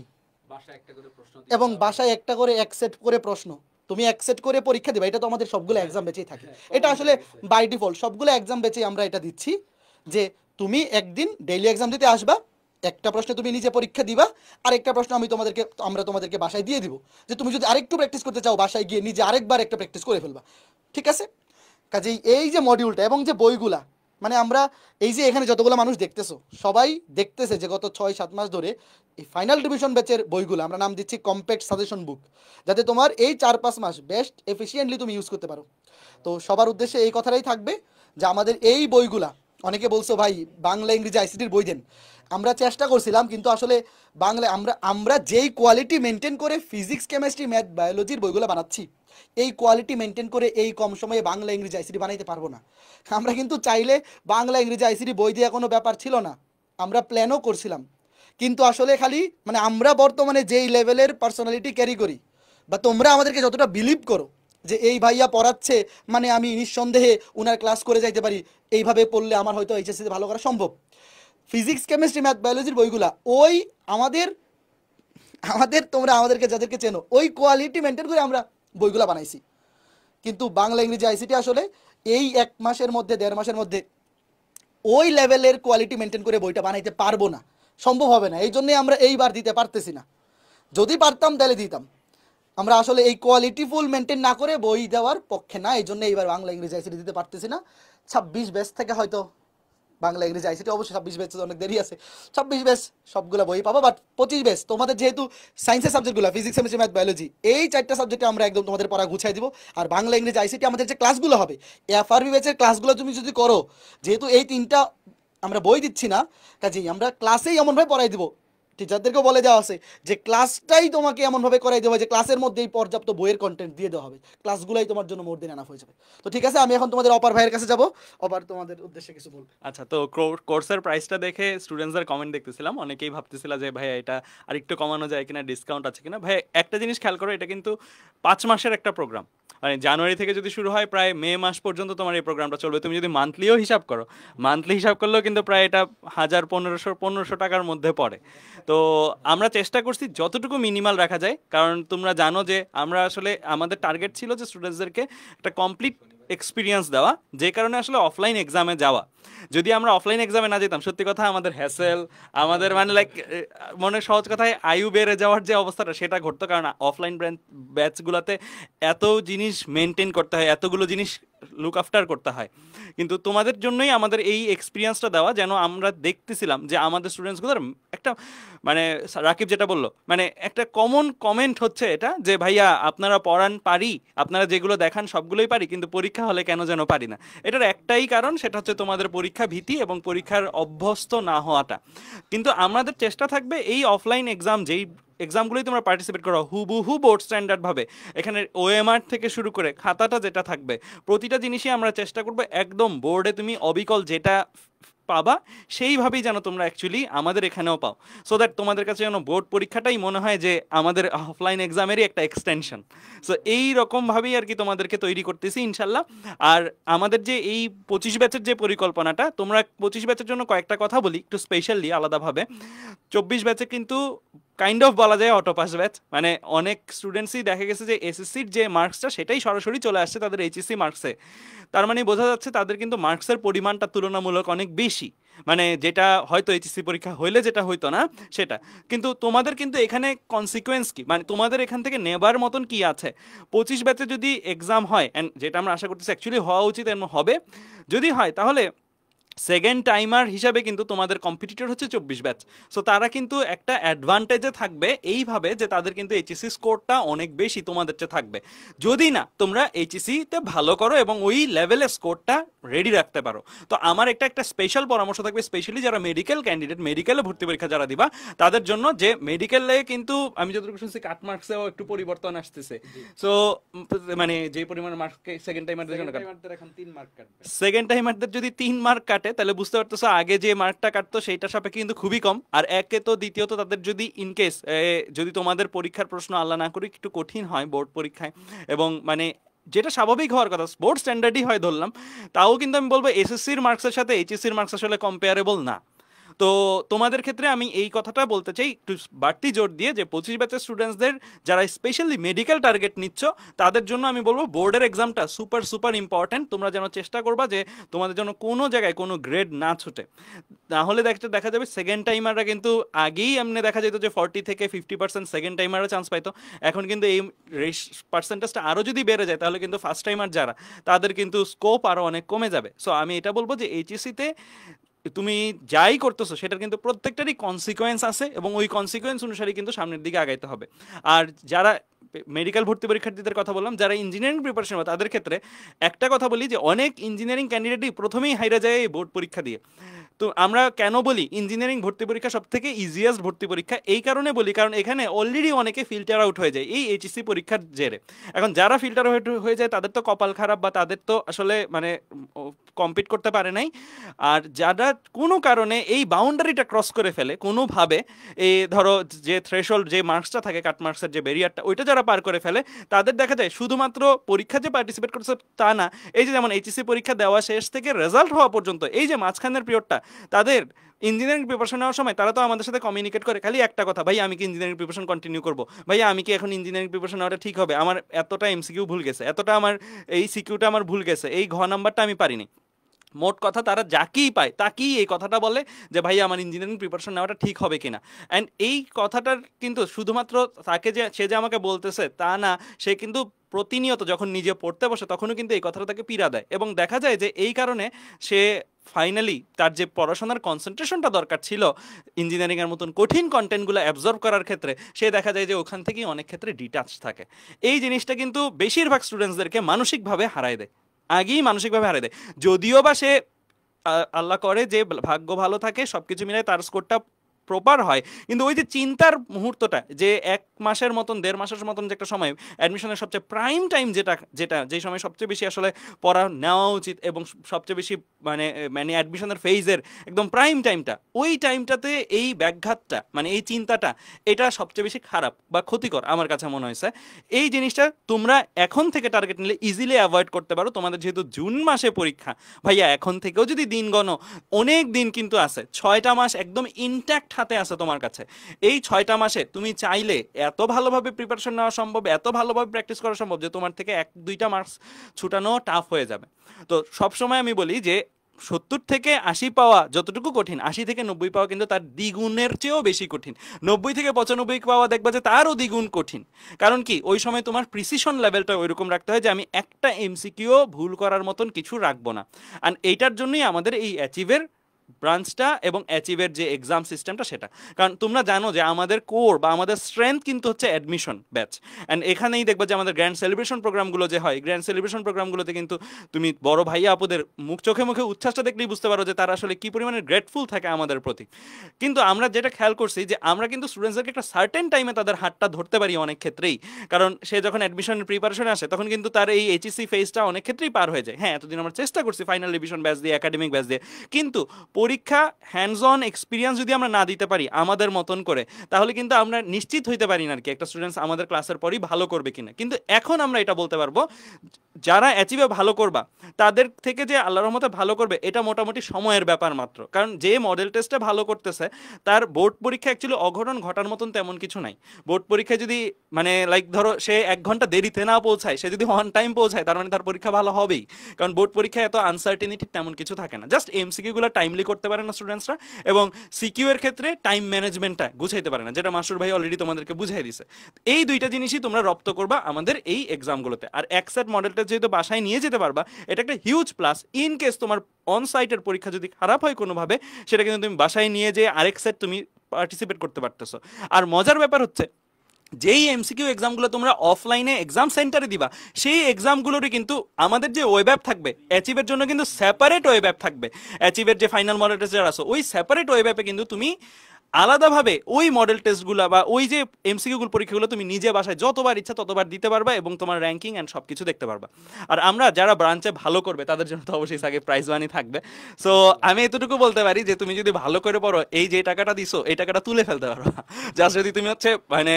এবং বাসায় একটা করে এক সেট করে প্রশ্ন তুমি এক সেট করে পরীক্ষা দিবা। এটা তো আমাদের সবগুলো এক্সাম বেচেই থাকে, এটা আসলে বাই ডিফল্ট সবগুলো এক্সাম বেচেই আমরা এটা দিচ্ছি, যে তুমি একদিন ডেইলি এক্সাম দিতে আসবা, একটা প্রশ্ন তুমি নিজে পরীক্ষা দিবা, আর একটা প্রশ্ন আমরা তোমাদেরকে বাসায় দিয়ে দিব, যে তুমি যদি আরেকটু প্র্যাকটিস করতে চাও বাসায় গিয়ে নিজে আরেকবার একটা প্র্যাকটিস করে ফেলবা, ঠিক আছে। কাজেই এই যে মডিউলটা এবং যে বইগুলা, মানে আমরা এই যে এখানে যতগুলো মানুষ দেখতেছো, সবাই দেখতেছে যে গত 6-7 মাস ধরে এই ফাইনাল ডিভিশন ব্যাচের বইগুলো আমরা নাম দিচ্ছি কম্প্যাক্ট সাজেশন বুক, যাতে তোমার এই 4-5 মাস বেস্ট এফিসিয়েন্টলি তুমি ইউজ করতে পারো। তো সবার উদ্দেশ্যে এই কথাটাই থাকবে যে আমাদের এই বইগুলা, অনেকে বলছো ভাই বাংলা ইংরেজি আইসিটির বই দেন, আমরা চেষ্টা করছিলাম, কিন্তু আসলে বাংলা আমরা যেই কোয়ালিটি মেনটেন করে ফিজিক্স কেমিস্ট্রি ম্যাথ বায়োলজির বইগুলো বানাচ্ছি, এই কোয়ালিটি মেনটেন করে এই কম সময়ে বাংলা ইংরেজি আইসিটি বানাইতে পারবো না। আমরা কিন্তু চাইলে বাংলা ইংরেজি আইসিটি বই দেওয়া কোনো ব্যাপার ছিল না, আমরা প্ল্যানও করছিলাম, কিন্তু আসলে খালি মানে আমরা বর্তমানে যেই লেভেলের পার্সোনালিটি ক্যারি করি, বা তোমরা আমাদেরকে যতটা বিলিভ করো যে এই ভাইয়া পড়াচ্ছে মানে আমি নিঃসন্দেহে উনার ক্লাস করে যাইতে পারি, এইভাবে পড়লে আমার হয়তো এইচএসসিতে ভালো করা সম্ভব। ফিজিক্স কেমিস্ট্রি ম্যাথ বায়োলজির বইগুলা ওই আমাদের তোমরা আমাদেরকে যাদেরকে চেনো ওই কোয়ালিটি মেনটেন করে আমরা বইগুলা বানাইছি, কিন্তু বাংলা ইংরেজি আইসিটি আসলে এই 1 মাসের মধ্যে 1.5 মাসের মধ্যে ওই লেভেলের কোয়ালিটি মেনটেন করে বইটা বানাইতে পারবো না, সম্ভব হবে না। এই জন্যই আমরা এইবার দিতে পারতেছি না, যদি পারতাম তাহলে দিতাম। আমরা আসলে এই কোয়ালিটি ফুল মেনটেন না করে বই দেওয়ার পক্ষে না, এই জন্য এইবার বাংলা ইংরেজি আইসিটি দিতে পারতেছি না। 26 ব্যাচ থেকে হয়তো বাংলা ইংরেজি আইসিটি, অবশ্যই 26 ব্যাচ অনেক দেরি আছে, 26 ব্যাচ সবগুলো বই পাবো, বাট 25 ব্যাচ তোমাদের যেহেতু সায়েন্সের সাবজেক্টগুলো ফিজিক্স কেমিস্ট্রি ম্যাথ বায়োলজি, এই 4টা সাবজেক্টে আমরা একদম তোমাদের পড়া গুছাই দিব। আর বাংলা ইংরেজি আইসিটি আমাদের যে ক্লাসগুলো হবে, এফআরবি ব্যাচের ক্লাসগুলো তুমি যদি করো, যেহেতু এই 3টা আমরা বই দিচ্ছি না, কাজেই আমরা ক্লাসেই এমনভাবে পড়াই দিব, টিচারদেরকেও বলে দেওয়া আছে যে ক্লাসটাই তোমাকে এমনভাবে করাই দেওয়া হয় যে ক্লাসের মধ্যেই পর্যাপ্ত বইয়ের কন্টেন্ট দিয়ে দেওয়া হবে, ক্লাসগুলোই তোমার জন্য মোর দিন এনাফ হয়ে যাবে। তো ঠিক আছে, আমি এখন তোমাদের অপার ভাইয়ের কাছে যাব, অপার তোমাদের উদ্দেশ্যে কিছু বলবে। আচ্ছা, তো কোর্সের প্রাইসটা দেখে স্টুডেন্টসদের কমেন্ট দেখতেছিলাম, অনেকেই ভাবতেছিল যে ভাই এটা আরেকটু কমানো যায় কিনা, ডিসকাউন্ট আছে কিনা। ভাই একটা জিনিস খেয়াল করো, এটা কিন্তু 5 মাসের একটা প্রোগ্রাম, মানে জানুয়ারি থেকে যদি শুরু হয় প্রায় মে মাস পর্যন্ত তোমার এই প্রোগ্রামটা চলবে। তুমি যদি মান্থলিও হিসাব করো, মান্থলি হিসাব করলেও কিন্তু প্রায় এটা 1000-1500 টাকার মধ্যে পড়ে। তো আমরা চেষ্টা করছি যতটুকু মিনিমাল রাখা যায়, কারণ তোমরা জানো যে আমরা আসলে আমাদের টার্গেট ছিল যে স্টুডেন্টসদেরকে একটা কমপ্লিট এক্সপিরিয়েন্স দেওয়া, যে কারণে আসলে অফলাইন এক্সামে যাওয়া। যদি আমরা অফলাইন এক্সামে না যেতাম, সত্যি কথা আমাদের হ্যাসেল, আমাদের মানে লাইক মনে সহজ কথায় আয়ু বেড়ে যাওয়ার যে অবস্থাটা সেটা ঘটতো, কারণ অফলাইন ব্যাচগুলোতে এত জিনিস মেনটেন করতে হয়, এতগুলো জিনিস লুক আফটার করতে হয়। কিন্তু তোমাদের জন্যই আমাদের এই এক্সপিরিয়েন্সটা দেওয়া, যেন আমরা দেখতেছিলাম যে আমাদের স্টুডেন্টসগুলোর একটা মানে রাকিব যেটা বললো, মানে একটা কমন কমেন্ট হচ্ছে এটা যে ভাইয়া আপনারা পড়ান পারি, আপনারা যেগুলো দেখান সবগুলোই পারি, কিন্তু পরীক্ষা হলে কেন যেন পারি না। এটার একটাই কারণ, সেটা হচ্ছে তোমাদের পরীক্ষা ভীতি এবং পরীক্ষার অভ্যস্ত না হওয়াটা। কিন্তু আমাদের চেষ্টা থাকবে এই অফলাইন এক্সাম, যেই এক্সামগুলোই তোমরা পার্টিসিপেট করো হুবহু বোর্ড স্ট্যান্ডার্ডভাবে, এখানে ওএমআর থেকে শুরু করে খাতাটা যেটা থাকবে প্রতিটা জিনিসই আমরা চেষ্টা করবো একদম বোর্ডে তুমি অবিকল যেটা পাবা সেইভাবেই যেন তোমরা অ্যাকচুয়ালি আমাদের এখানেও পাও, সো দ্যাট তোমাদের কাছে যেন বোর্ড পরীক্ষাটাই মনে হয় যে আমাদের অফলাইন এক্সামেরই একটা এক্সটেনশন। সো এই রকমভাবেই আর কি তোমাদেরকে তৈরি করতেছি ইনশাল্লাহ। আর আমাদের যে এই 25 ব্যাচের যে পরিকল্পনাটা, তোমরা 25 ব্যাচের জন্য কয়েকটা কথা বলি একটু স্পেশালি আলাদাভাবে। 24 ব্যাচে কিন্তু কাইন্ড অফ বলা যায় অটোপাস ব্যাচ, মানে অনেক স্টুডেন্টসই দেখা গেছে যে এসএসসির যে মার্কসটা সেটাই সরাসরি চলে আসছে তাদের এইচএসসি মার্কসে। তার মানে বোঝা যাচ্ছে তাদের কিন্তু মার্কসের পরিমাণটা তুলনামূলক অনেক বেশি, মানে যেটা হয়তো এইচএসসি পরীক্ষা হইলে যেটা হইতো না সেটা। কিন্তু তোমাদের কিন্তু এখানে কনসিকুয়েন্স কি, মানে তোমাদের এখান থেকে নেবার মতন কি আছে? 25 ব্যাচে যদি এক্সাম হয়, অ্যান্ড যেটা আমরা আশা করতেছি অ্যাকচুয়ালি হওয়া উচিত এবং হবে, যদি হয় তাহলে সেকেন্ড টাইমার হিসাবে কিন্তু তোমাদের কম্পিটিটর হচ্ছে 24 ব্যাচ। সো তারা কিন্তু একটা অ্যাডভান্টেজে থাকবে এইভাবে যে তাদের কিন্তু এইচএসসি স্কোরটা অনেক বেশি তোমাদের চেয়ে থাকবে, যদি না তোমরা এইচএসসিতে ভালো করো এবং ওই লেভেলের স্কোরটা রেডি রাখতে পারো। তো আমার একটা স্পেশাল পরামর্শ থাকবে, স্পেশালি যারা মেডিকেল ক্যান্ডিডেট, মেডিকেলে ভর্তি পরীক্ষা যারা দিবা তাদের জন্য, যে মেডিকেলে কিন্তু আমি যতটুকু শুনছি কাট মার্কসেও একটু পরিবর্তন আসতেছে। সো মানে যে পরিমাণ মার্ক সেকেন্ড টাইমারদের জন্য এখন 3 মার্ক কাটবে, সেকেন্ড টাইমারদের যদি 3 মার্ক কাটে তাহলে বুঝতে পারতেছো আগে যে মার্কটা কাটতো সেইটা সাপেক্ষে কিন্তু খুবই কম। আর একে তো দ্বিতীয়ত তাদের যদি ইনকেস যদি তোমাদের পরীক্ষার প্রশ্ন আল্লাহ না করি একটু কঠিন হয় বোর্ড পরীক্ষায়, এবং মানে যেটা স্বাভাবিক হওয়ার কথা বোর্ড স্ট্যান্ডার্ডই হয় ধরলাম, তাও কিন্তু আমি বলবো এসএসসির মার্কসের সাথে এইচএসসির মার্কস আসলে কম্পেয়ারেবল না। তো তোমাদের ক্ষেত্রে আমি এই কথাটা বলতে চাই একটু বাড়তি জোর দিয়ে, যে 25 ব্যাচের স্টুডেন্টসদের যারা স্পেশালি মেডিকেল টার্গেট নিচ্ছ তাদের জন্য আমি বলবো বোর্ডের এক্সামটা সুপার সুপার ইম্পর্ট্যান্ট। তোমরা যেন চেষ্টা করবা যে তোমাদের জন্য কোনো জায়গায় কোনো গ্রেড না ছুটে, তাহলে দেখা যাবে সেকেন্ড টাইমাররা কিন্তু আগেই এমনি দেখা যেত যে 40 থেকে 50% সেকেন্ড টাইমাররা চান্স পাইতো, এখন কিন্তু এই পার্সেন্টেজটা আরও যদি বেড়ে যায় তাহলে কিন্তু ফার্স্ট টাইমার যারা তাদের কিন্তু স্কোপ আরও অনেক কমে যাবে। সো আমি এটা বলবো যে এইচএসসিতে তুমি যাই করতেছো সেটার কিন্তু প্রত্যেকটারই কনসিকোয়েন্স আছে, এবং ওই কনসিকোয়েন্স অনুসারে কিন্তু সামনের দিকে আগাইতে হবে। আর যারা মেডিকেল ভর্তি পরীক্ষার্থীদের কথা বললাম, যারা ইঞ্জিনিয়ারিং প্রিপারেশন হবে তাদের ক্ষেত্রে একটা কথা বলি যে অনেক ইঞ্জিনিয়ারিং ক্যান্ডিডেটই প্রথমেই হাইরা যায় এই বোর্ড পরীক্ষা দিয়ে। তো আমরা কেন বলি ইঞ্জিনিয়ারিং ভর্তি পরীক্ষা সব থেকে ইজিয়েস্ট ভর্তি পরীক্ষা, এই কারণে বলি কারণ এখানে অলরেডি অনেকে ফিল্টার আউট হয়ে যায় এই এইচএসসি পরীক্ষার জেরে। এখন যারা ফিল্টার আউট হয়ে যায় তাদের তো কপাল খারাপ, বা তাদের তো আসলে মানে কম্পিট করতে পারে নাই। আর যারা কোনো কারণে এই বাউন্ডারিটা ক্রস করে ফেলে কোনোভাবে, এই ধরো যে থ্রেশহোল্ড যে মার্কসটা থাকে কাট মার্কসের যে ব্যারিয়ারটা ওইটা যারা পার করে ফেলে, তাদের দেখা যায় শুধুমাত্র পরীক্ষা যে পার্টিসিপেট করছে তা না, এই যে যেমন এইচএসসি পরীক্ষা দেওয়া শেষ থেকে রেজাল্ট হওয়া পর্যন্ত এই যে মাঝখানের পিরিয়ডটা, তাদের ইঞ্জিনিয়ারিং প্রিপারেশন নেওয়ার সময় তারা তো আমাদের সাথে কমিউনিকেট করে খালি একটা কথা, ভাই আমি কি ইঞ্জিনিয়ারিং প্রিপারেশন কন্টিনিউ করবো, ভাই আমি কি এখন ইঞ্জিনিয়ারিং প্রিপারেশন নেওয়াটা ঠিক হবে, আমার এতটা এমসিকিউ ভুল গেছে, এতটা আমার এই সিকিউটা আমার ভুল গেছে, এই ঘ নাম্বারটা আমি পারিনি। মোট কথা তারা যাকেই পায় তাকেই এই কথাটা বলে যে ভাই আমার ইঞ্জিনিয়ারিং প্রিপারেশন নেওয়াটা ঠিক হবে কিনা। অ্যান্ড এই কথাটার কিন্তু শুধুমাত্র তাকে যে সে যে আমাকে বলতেছে তা না, সে কিন্তু প্রতিনিয়ত যখন নিজে পড়তে বসে তখনও কিন্তু এই কথাটা তাকে পীড়া দেয়, এবং দেখা যায় যে এই কারণে সে ফাইনালি তার যে পড়াশোনার কনসেন্ট্রেশনটা দরকার ছিল ইঞ্জিনিয়ারিংয়ের মতন কঠিন কন্টেন্টগুলো অ্যাবজর্ব করার ক্ষেত্রে, সে দেখা যায় যে ওখান থেকেই অনেক ক্ষেত্রে ডিটাচ থাকে। এই জিনিসটা কিন্তু বেশিরভাগ স্টুডেন্টসদেরকে মানসিকভাবে হারায় দেয়, আগেই মানসিকভাবে হারিয়ে দেয়। যদিও বা সে আল্লাহ করে যে ভাগ্য ভালো থাকে সব কিছু মিলে তার স্কোরটা প্রপার হয়, কিন্তু ওই যে চিন্তার মুহূর্তটা, যে 1 মাসের মতন 1.5 মাসের মতন যে একটা সময় অ্যাডমিশনের সবচেয়ে প্রাইম টাইম যে সময় সবচেয়ে বেশি আসলে পড়া নেওয়া উচিত এবং সবচেয়ে বেশি মানে অ্যাডমিশনের ফেজের একদম প্রাইম টাইমটা, ওই টাইমটাতে এই ব্যাঘাতটা মানে এই চিন্তাটা এটা সবচেয়ে বেশি খারাপ বা ক্ষতিকর আমার কাছে মনে হয়েছে। এই জিনিসটা তোমরা এখন থেকে টার্গেট নিলে ইজিলি অ্যাভয়েড করতে পারো। তোমাদের যেহেতু জুন মাসে পরীক্ষা, ভাইয়া এখন থেকেও যদি দিন গণো অনেক দিন কিন্তু আছে, 6টা মাস একদম ইনট্যাক্ট হাতে আছে তোমার কাছে। এই 6টা মাসে তুমি চাইলে এত ভালোভাবে প্রিপারেশন নেওয়া সম্ভব, এত ভালোভাবে প্র্যাকটিস করা সম্ভব যে তোমার থেকে 1-2টা মার্কস ছুটানো টাফ হয়ে যাবে। তো সবসময় আমি বলি যে 70 থেকে 80 পাওয়া যতটুকু কঠিন, 80 থেকে 90 পাওয়া কিন্তু তার দ্বিগুণের চেয়েও বেশি কঠিন। 90 থেকে 95 পাওয়া দেখবা যে তারও দ্বিগুণ কঠিন। কারণ কি, ওই সময় তোমার প্রিসিশন লেভেলটা ওইরকম রাখতে হয় যে আমি একটা এমসিকিউ ভুল করার মতন কিছু রাখবো না। আর এইটার জন্যই আমাদের এই অ্যাচিভের ব্রাঞ্চটা এবং অ্যাচিভের যে এক্সাম সিস্টেমটা সেটা। কারণ তোমরা জানো যে আমাদের কোর বা আমাদের স্ট্রেংথ কিন্তু হচ্ছে অ্যাডমিশন ব্যাচ। অ্যান্ড এখানেই দেখবা যে আমাদের গ্র্যান্ড সেলিব্রেশন প্রোগ্রামগুলো যে হয়, গ্র্যান্ড সেলিব্রেশন প্রোগ্রামগুলোতে কিন্তু তুমি বড় ভাইয়া আপুদের চোখে মুখে উচ্ছ্বাসটা দেখলেই বুঝতে পারো যে তারা আসলে কী পরিমাণে গ্রেটফুল থাকে আমাদের প্রতি। কিন্তু আমরা যেটা খেয়াল করছি যে আমরা কিন্তু স্টুডেন্টসদেরকে একটা সার্টেন টাইমে তাদের হাতটা ধরতে পারি অনেক ক্ষেত্রেই, কারণ সে যখন অ্যাডমিশনের প্রিপারেশনে আসে তখন কিন্তু তার এই এইচএসসি ফেজটা অনেক ক্ষেত্রেই পার হয়ে যায়। হ্যাঁ, এতদিন আমরা চেষ্টা করছি ফাইনাল রিভিশন ব্যাচ দিয়ে, একাডেমিক ব্যাচ দিয়ে, কিন্তু পরীক্ষা হ্যান্ডস অন এক্সপিরিয়েন্স যদি আমরা না দিতে পারি আমাদের মতন করে, তাহলে কিন্তু আমরা নিশ্চিত হইতে পারি না আর কি একটা স্টুডেন্টস আমাদের ক্লাসের পরই ভালো করবে কিনা। কিন্তু এখন আমরা এটা বলতে পারবো, যারা অ্যাচিভে ভালো করবা তাদের থেকে যে আল্লাহর রহমতে ভালো করবে এটা মোটামুটি সময়ের ব্যাপার মাত্র। কারণ যে মডেল টেস্টে ভালো করতেছে তার বোর্ড পরীক্ষা অ্যাকচুয়ালি অঘটন ঘটার মতন তেমন কিছু নাই। বোর্ড পরীক্ষায় যদি মানে লাইক ধরো সে 1 ঘন্টা দেরিতে না পৌঁছায়, সে যদি অন টাইম পৌঁছায়, তার মানে তার পরীক্ষা ভালো হবেই। কারণ বোর্ড পরীক্ষায় এত আনসার্টেনিটি তেমন কিছু থাকে না, জাস্ট এমসিকিউ গুলো টাইমলি করতে পারে না স্টুডেন্টসরা, এবং সিকিউ এর ক্ষেত্রে টাইম ম্যানেজমেন্টটা গুছাইতে পারে না, যেটা মাসুর ভাই অলরেডি তোমাদেরকে বুঝাই দিছে। এই দুইটা জিনিসই তোমরা রপ্ত করবা আমাদের এই এক্সামগুলোতে। আর এক সেট মডেলটা যেহেতু বাসায় নিয়ে যেতে পারবা, এটা একটা হিউজ প্লাস। ইন কেস তোমার অন সাইটের পরীক্ষা যদি খারাপ হয় কোনোভাবে, সেটা কিন্তু তুমি বাসায় নিয়ে যে আরেক সেট তুমি পার্টিসিপেট করতে পারতেছো। আর মজার ব্যাপার হচ্ছে, যেই এমসিকিউ এক্সামগুলো তোমরা অফলাইনে এক্সাম সেন্টারে দিবা, সেই এক্সামগুলোরই কিন্তু আমাদের যে ওয়েব অ্যাপ থাকবে অ্যাচিভের জন্য কিন্তু সেপারেট ওয়েব অ্যাপ থাকবে। অ্যাচিভের যে ফাইনাল মডেল টেস্ট যারা আছে, ওই সেপারেট ওয়েব অ্যাপে কিন্তু তুমি আলাদাভাবে ওই মডেল টেস্টগুলো বা ওই যে এমসিকিউগুলো পরীক্ষাগুলো তুমি নিজে বাসায় যতবার ইচ্ছা ততবার দিতে পারবা এবং তোমার র্যাঙ্কিং অ্যান্ড সব কিছু দেখতে পারবা। আর আমরা যারা ব্রাঞ্চে ভালো করবে তাদের জন্য তো অবশ্যই আগে প্রাইজ মানি থাকবে। সো আমি এতটুকু বলতে পারি যে তুমি যদি ভালো করে পড়ো, এই যে টাকাটা দিছো এই টাকাটা তুলে ফেলতে পারো, জাস্ট যদি তুমি হচ্ছে মানে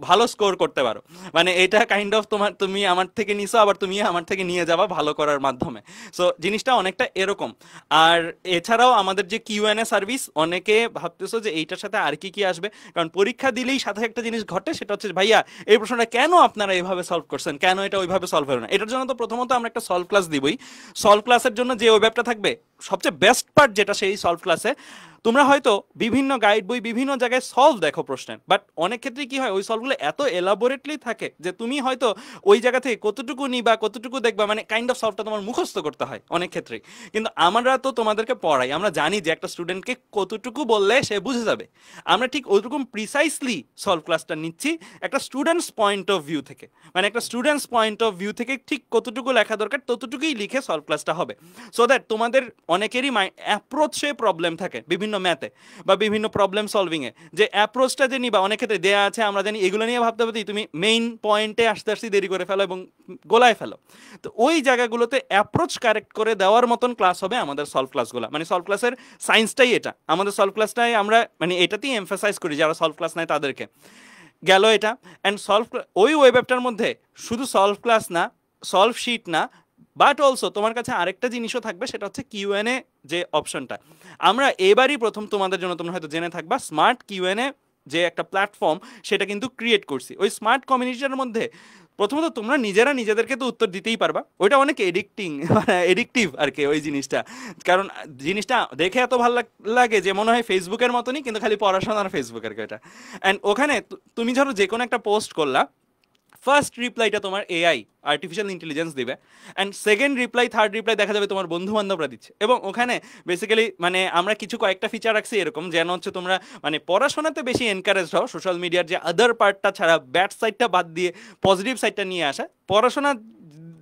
ভালো স্কোর করতে পারো। মানে এটা কাইন্ড অফ তুমি আমার থেকে নিছো, আবার তুমি আমার থেকে নিয়ে যাবা ভালো করার মাধ্যমে। সো জিনিসটা অনেকটা এরকম। আর এছাড়াও আমাদের যে কিউএনএ সার্ভিস, অনেকে ভাবতেছো যে এইটার সাথে আর কি কি আসবে, কারণ পরীক্ষা দিলেই সাথে একটা জিনিস ঘটে, সেটা হচ্ছে ভাইয়া এই প্রশ্নটা কেন আপনারা এইভাবে সলভ করছেন, কেন এটা ওইভাবে সলভ হবে না। এটার জন্য তো প্রথমত আমরা একটা সলভ ক্লাস দিবই। সলভ ক্লাসের জন্য যে ওয়েবটা থাকবে, সবচেয়ে বেস্ট পার্ট যেটা সেই সলভ ক্লাসে, তোমরা হয়তো বিভিন্ন গাইড বই বিভিন্ন জায়গায় সলভ দেখো প্রশ্নের, বাট অনেক ক্ষেত্রে কি হয় ওই সলভগুলো এত এলাবোরেটলি থাকে যে তুমি হয়তো ওই জায়গা থেকে কতটুকু নিবা কতটুকু দেখবা, মানে কাইন্ড অফ সলভটা তোমার মুখস্থ করতে হয় অনেক ক্ষেত্রেই। কিন্তু আমরা তো তোমাদেরকে পড়াই, আমরা জানি যে একটা স্টুডেন্টকে কতটুকু বললে সে বুঝে যাবে। আমরা ঠিক ওইরকম প্রিসাইসলি সলভ ক্লাসটা নিচ্ছি একটা স্টুডেন্টস পয়েন্ট অফ ভিউ থেকে, মানে একটা স্টুডেন্টস পয়েন্ট অফ ভিউ থেকে ঠিক কতটুকু লেখা দরকার ততটুকুই লিখে সলভ ক্লাসটা হবে। সো দ্যাট তোমাদের অনেকেরই অ্যাপ্রোচে প্রবলেম থাকে বিভিন্ন ম্যাথে বা বিভিন্ন প্রবলেম সলভিংয়ে, যে অ্যাপ্রোচটা যে নিবা অনেক ক্ষেত্রে দেয়া আছে, আমরা জানি এগুলো নিয়ে ভাবতে ভাবতেই তুমি মেইন পয়েন্টে আসতে আসতে দেরি করে ফেলো এবং গোলায় ফেলো। তো ওই জায়গাগুলোতে অ্যাপ্রোচ কারেক্ট করে দেওয়ার মতন ক্লাস হবে আমাদের সলভ ক্লাসগুলো। মানে সলভ ক্লাসের সায়েন্সটাই এটা, আমাদের সলভ ক্লাসটাই আমরা মানে এটাতেই এমফাসাইজ করি যারা সলভ ক্লাস নেয় তাদেরকে। গেল এটা। অ্যান্ড সলভ ওই ওয়েব অ্যাপটার মধ্যে শুধু সলভ ক্লাস না, সলভ শিট না, বাট অলসো তোমার কাছে আরেকটা জিনিসও থাকবে, সেটা হচ্ছে কিউএনএ যে অপশনটা। আমরা এবারই প্রথম তোমাদের জন্য, তোমরা হয়তো জেনে থাকবা, স্মার্ট কিউএনএ যে একটা প্ল্যাটফর্ম সেটা কিন্তু ক্রিয়েট করছি। ওই স্মার্ট কমিউনিটির মধ্যে প্রথমত তোমরা নিজেরা নিজেদেরকে তো উত্তর দিতেই পারবা, ওইটা অনেক এডিকটিভ আর কি ওই জিনিসটা। কারণ জিনিসটা দেখে এত ভালো লাগে যে মনে হয় ফেসবুকের মতনই, কিন্তু খালি পড়াশোনার ফেসবুক আর কি এটা। অ্যান্ড ওখানে তুমি ধরো যে কোনো একটা পোস্ট করলা, ফার্স্ট রিপ্লাইটা তোমার এআই আর্টিফিশিয়াল ইন্টেলিজেন্স দিবে, and second reply third reply দেখা যাবে তোমার বন্ধু বান্ধবরা দিচ্ছে। এবং ওখানে বেসিক্যালি মানে আমরা কয়েকটা ফিচার রাখছি এরকম, যেন হচ্ছে তোমরা মানে পড়াশোনাতে বেশি এনকারেজ হও, সোশ্যাল মিডিয়ার যে আদার পার্টটা ছাড়া ব্যাড সাইডটা বাদ দিয়ে পজিটিভ সাইডটা নিয়ে আসা। পড়াশোনা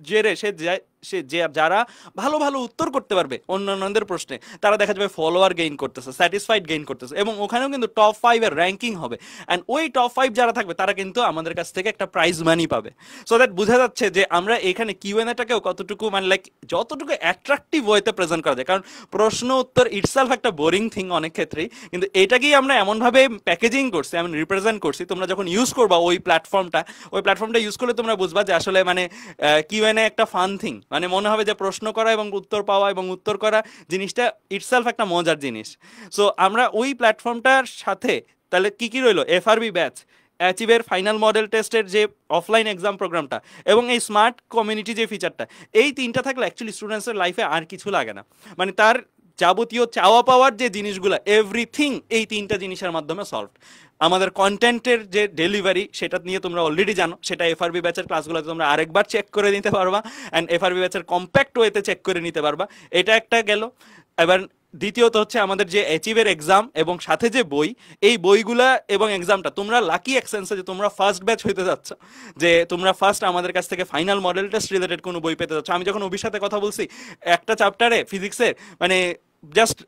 জেরে সে যারা ভালো ভালো উত্তর করতে পারবে অন্যান্যদের প্রশ্নে, তারা দেখা যাবে ফলোয়ার গেইন করতেছে, স্যাটিসফাইড গেইন করতেছে, এবং ওখানেও কিন্তু টপ 5 এর র্যাঙ্কিং হবে। অ্যান্ড ওই টপ 5 যারা থাকবে তারা কিন্তু আমাদের কাছ থেকে একটা প্রাইজ মানি পাবে। সো দ্যাট বোঝা যাচ্ছে যে আমরা এখানে কিউএনএটাকেও কতটুকু মানে লাইক যতটুকু অ্যাট্রাকটিভ ওয়েতে প্রেজেন্ট করা যায়। কারণ প্রশ্ন উত্তর ইটসেলফ একটা বোরিং থিং অনেক ক্ষেত্রেই, কিন্তু এটাকেই আমরা এমনভাবে প্যাকেজিং করছি, আমি রিপ্রেজেন্ট করছি। তোমরা যখন ইউজ করবা ওই প্ল্যাটফর্মটা ইউজ করলে তোমরা বুঝবা যে আসলে মানে কিউএনএ একটা ফান থিং। মানে মনে হবে যে প্রশ্ন করা এবং উত্তর পাওয়া এবং উত্তর করা জিনিসটা ইটসেলফ একটা মজার জিনিস। সো আমরা ওই প্ল্যাটফর্মটার সাথে তাহলে কি কি রইলো, এফআরবি ব্যাচ, অ্যাচিভের ফাইনাল মডেল টেস্টের যে অফলাইন এক্সাম প্রোগ্রামটা, এবং এই স্মার্ট কমিউনিটি যে ফিচারটা, এই তিনটা থাকলে অ্যাকচুয়ালি স্টুডেন্টসের লাইফে আর কিছু লাগে না। মানে তার যাবতীয় চাওয়া পাওয়ার যে জিনিসগুলো এভরিথিং এই তিনটা জিনিসের মাধ্যমে সলভ। আমাদের কন্টেন্টের যে ডেলিভারি সেটা নিয়ে তোমরা অলরেডি জানো, সেটা এফআরবি ব্যাচের ক্লাসগুলোতে তোমরা আরেকবার চেক করে নিতে পারবা, অ্যান্ড এফআরবি ব্যাচের কম্প্যাক্ট ওয়েতে চেক করে নিতে পারবা। এটা একটা গেল। এবার দ্বিতীয়ত হচ্ছে আমাদের যে অ্যাচিভের এক্সাম এবং সাথে যে বই, এই বইগুলা এবং এক্সামটা তোমরা লাকি এক্সেন্সে যে তোমরা ফার্স্ট ব্যাচ হইতে যাচ্ছ, যে তোমরা ফার্স্ট আমাদের কাছ থেকে ফাইনাল মডেল টেস্ট রিলেটেড কোনো বই পেতে যাচ্ছ। আমি যখন অভির সাথে কথা বলছি, একটা চ্যাপ্টারে ফিজিক্সের মানে জাস্ট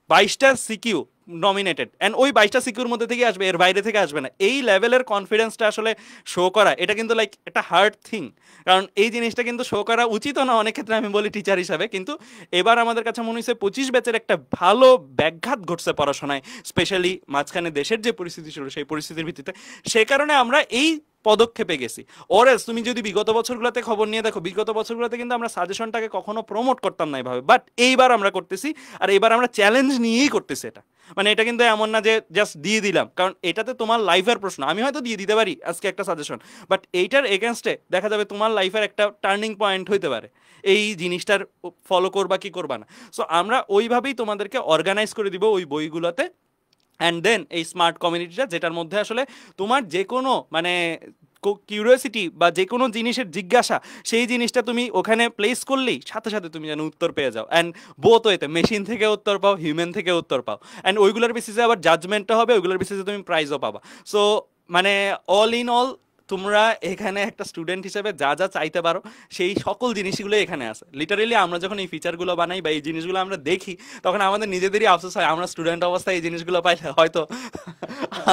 22টা সিকিউ নমিনেটেড, অ্যান্ড ওই 22টা সিকিউর মধ্যে থেকে আসবে, এর বাইরে থেকে আসবে না। এই লেভেলের কনফিডেন্সটা আসলে শো করা, এটা কিন্তু লাইক একটা হার্ড থিং, কারণ এই জিনিসটা কিন্তু শো করা উচিত না অনেক ক্ষেত্রে, আমি বলি টিচার হিসাবে। কিন্তু এবার আমাদের কাছে মনে হয়েছে 25 ব্যাচের একটা ভালো ব্যাঘাত ঘটছে পড়াশোনায়, স্পেশালি মাঝখানে দেশের যে পরিস্থিতি ছিল সেই পরিস্থিতির ভিত্তিতে, সে কারণে আমরা এই পদক্ষেপে গেছি। ওরেস তুমি যদি বিগত বছরগুলোতে খবর নিয়ে দেখো, বিগত বছরগুলোতে কিন্তু আমরা সাজেশনটাকে কখনো প্রমোট করতাম না এইভাবে, বাট এইবার আমরা করতেছি, আর এইবার আমরা চ্যালেঞ্জ নিয়েই করতেছি এটা। মানে এটা কিন্তু এমন না যে জাস্ট দিয়ে দিলাম, কারণ এটাতে তোমার লাইফের প্রশ্ন। আমি হয়তো দিয়ে দিতে পারি আজকে একটা সাজেশন, বাট এইটার এগেনস্টে দেখা যাবে তোমার লাইফের একটা টার্নিং পয়েন্ট হইতে পারে এই জিনিসটার ফলো করবা কি করবা না। সো আমরা ওইভাবেই তোমাদেরকে অর্গানাইজ করে দিব ওই বইগুলোতে। অ্যান্ড দেন এই স্মার্ট কমিউনিটিটা, যেটার মধ্যে আসলে তোমার যে কোনো মানে কিউরিওসিটি বা যে কোনো জিনিসের জিজ্ঞাসা, সেই জিনিসটা তুমি ওখানে প্লেস করলেই সাথে সাথে তুমি যেন উত্তর পেয়ে যাও। অ্যান্ড বোথ ওয়েতে, মেশিন থেকে উত্তর পাও, হিউম্যান থেকে উত্তর পাও, অ্যান্ড ওইগুলোর বেসিসে আবার জাজমেন্টটা হবে, ওইগুলোর বেসিসে তুমি প্রাইজও পাবা। সো মানে অল ইন অল তোমরা এখানে একটা স্টুডেন্ট হিসেবে যা যা চাইতে পারো সেই সকল জিনিসগুলো এখানে আছে। লিটারেলি আমরা যখন এই ফিচারগুলো বানাই বা এই জিনিসগুলো আমরা দেখি, তখন আমাদের নিজেদেরই আফসোস হয়, আমরা স্টুডেন্ট অবস্থায় এই জিনিসগুলো পাইলে হয়তো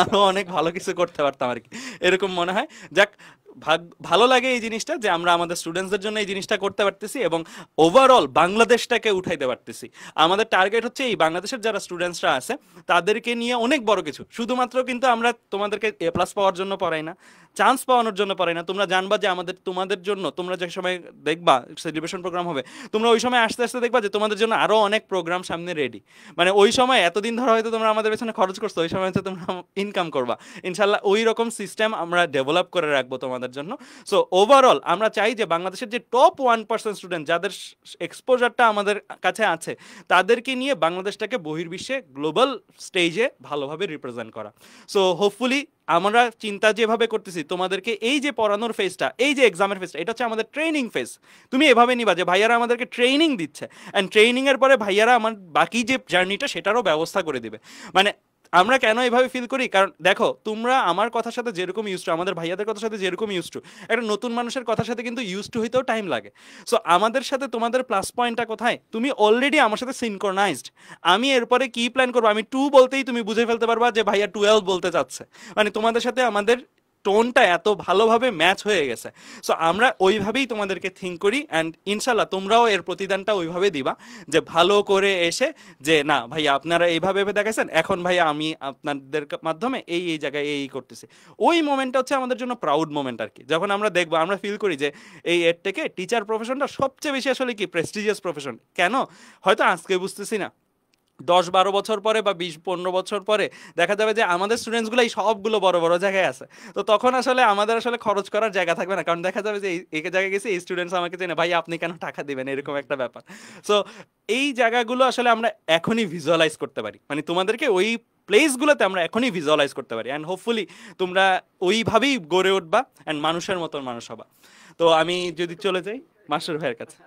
আরও অনেক ভালো কিছু করতে পারতাম আর কি, এরকম মনে হয়। যাক, ভালো লাগে এই জিনিসটা যে আমরা আমাদের স্টুডেন্টসদের জন্য এই জিনিসটা করতে পারতেছি এবং ওভারঅল বাংলাদেশটাকে উঠাইতে পারতেছি। আমাদের টার্গেট হচ্ছে এই বাংলাদেশের যারা স্টুডেন্টসরা আছে তাদেরকে নিয়ে অনেক বড় কিছু। শুধুমাত্র কিন্তু আমরা তোমাদেরকে A+ পাওয়ার জন্য পড়াই না, চান্স পাওয়ানোর জন্য পড়াই না। তোমরা জানবা যে তোমাদের জন্য, তোমরা যে সময় দেখবা সেলিব্রেশন প্রোগ্রাম হবে, তোমরা ওই সময় আস্তে আস্তে দেখবা যে তোমাদের জন্য আরও অনেক প্রোগ্রাম সামনে রেডি। মানে ওই সময় এতদিন ধরে হয়তো তোমরা আমাদের পেছনে খরচ করছো, ওই সময় হচ্ছে তোমরা ইনকাম করবা ইনশাল্লাহ। ওই রকম সিস্টেম আমরা ডেভেলপ করে রাখবো তোমাদের জন্য। সো ওভারঅল আমরা চাই যে বাংলাদেশের যে টপ 1% স্টুডেন্ট যাদের এক্সপোজারটা আমাদের কাছে আছে, তাদেরকে নিয়ে বাংলাদেশটাকে বহির্বিশ্বে গ্লোবাল স্টেজে ভালোভাবে রিপ্রেজেন্ট করা। সো হোপফুলি আমরা চিন্তা যেভাবে করতেছি, তোমাদেরকে এই যে পড়ানোর ফেজটা, এই যে এক্সামের ফেজটা, এটা হচ্ছে আমাদের ট্রেনিং ফেজ। তুমি এভাবে নিবা যে ভাইয়ারা আমাদেরকে ট্রেনিং দিচ্ছে, অ্যান্ড ট্রেনিংয়ের পরে ভাইয়ারা আমার বাকি যে জার্নিটা সেটারও ব্যবস্থা করে দিবে। মানে আমরা কেন এভাবে ফিল করি, কারণ দেখো তোমরা আমার কথার সাথে যেরকম ইউজ টু, আমাদের ভাইয়াদের কথার সাথে যেরকম ইউজ টু, একটা নতুন মানুষের কথার সাথে কিন্তু ইউজ টু হইতেও টাইম লাগে। সো আমাদের সাথে তোমাদের প্লাস পয়েন্টটা কোথায়, তুমি অলরেডি আমার সাথে সিনক্রোনাইজড। আমি এরপরে কি প্ল্যান করবো, আমি 2 বলতেই তুমি বুঝে ফেলতে পারবা যে ভাইয়া 12 বলতে চাচ্ছে। মানে তোমাদের সাথে আমাদের টোনটা এত ভালোভাবে ম্যাচ হয়ে গেছে। সো আমরা ওইভাবেই তোমাদেরকে থিঙ্ক করি, অ্যান্ড ইনশাল্লাহ তোমরাও এর প্রতিদানটা ওইভাবে দিবা, যে ভালো করে এসে যে না ভাইয়া আপনারা এইভাবে দেখাইছেন, এখন ভাইয়া আমি আপনাদের মাধ্যমে এই এই জায়গায় এই করতেছি। ওই মোমেন্টটা হচ্ছে আমাদের জন্য প্রাউড মোমেন্ট আর কি, যখন আমরা দেখবো, আমরা ফিল করি যে এই এর থেকে টিচার প্রফেশনটা সবচেয়ে বেশি আসলে কি প্রেস্টিজিয়াস প্রফেশন। কেন হয়তো আজকে বুঝতেছি না, 10-12 বছর পরে বা 20-15 বছর পরে দেখা যাবে যে আমাদের স্টুডেন্টসগুলো এই সবগুলো বড় বড় জায়গায় আছে। তো তখন আসলে আমাদের আসলে খরচ করার জায়গা থাকবে না, কারণ দেখা যাবে যে এই জায়গায় গেছি, এই স্টুডেন্টস আমাকে চেনে, ভাই আপনি কেন টাকা দিবেন, এরকম একটা ব্যাপার। সো এই জায়গাগুলো আসলে আমরা এখনই ভিজুয়ালাইজ করতে পারি, মানে তোমাদেরকে ওই প্লেসগুলোতে আমরা এখনই ভিজুয়ালাইজ করতে পারি, অ্যান্ড হোপফুলি তোমরা ওইভাবেই গড়ে উঠবা অ্যান্ড মানুষের মতন মানুষ হবা। তো আমি যদি চলে যাই মাস্টার ভাইয়ের কাছে।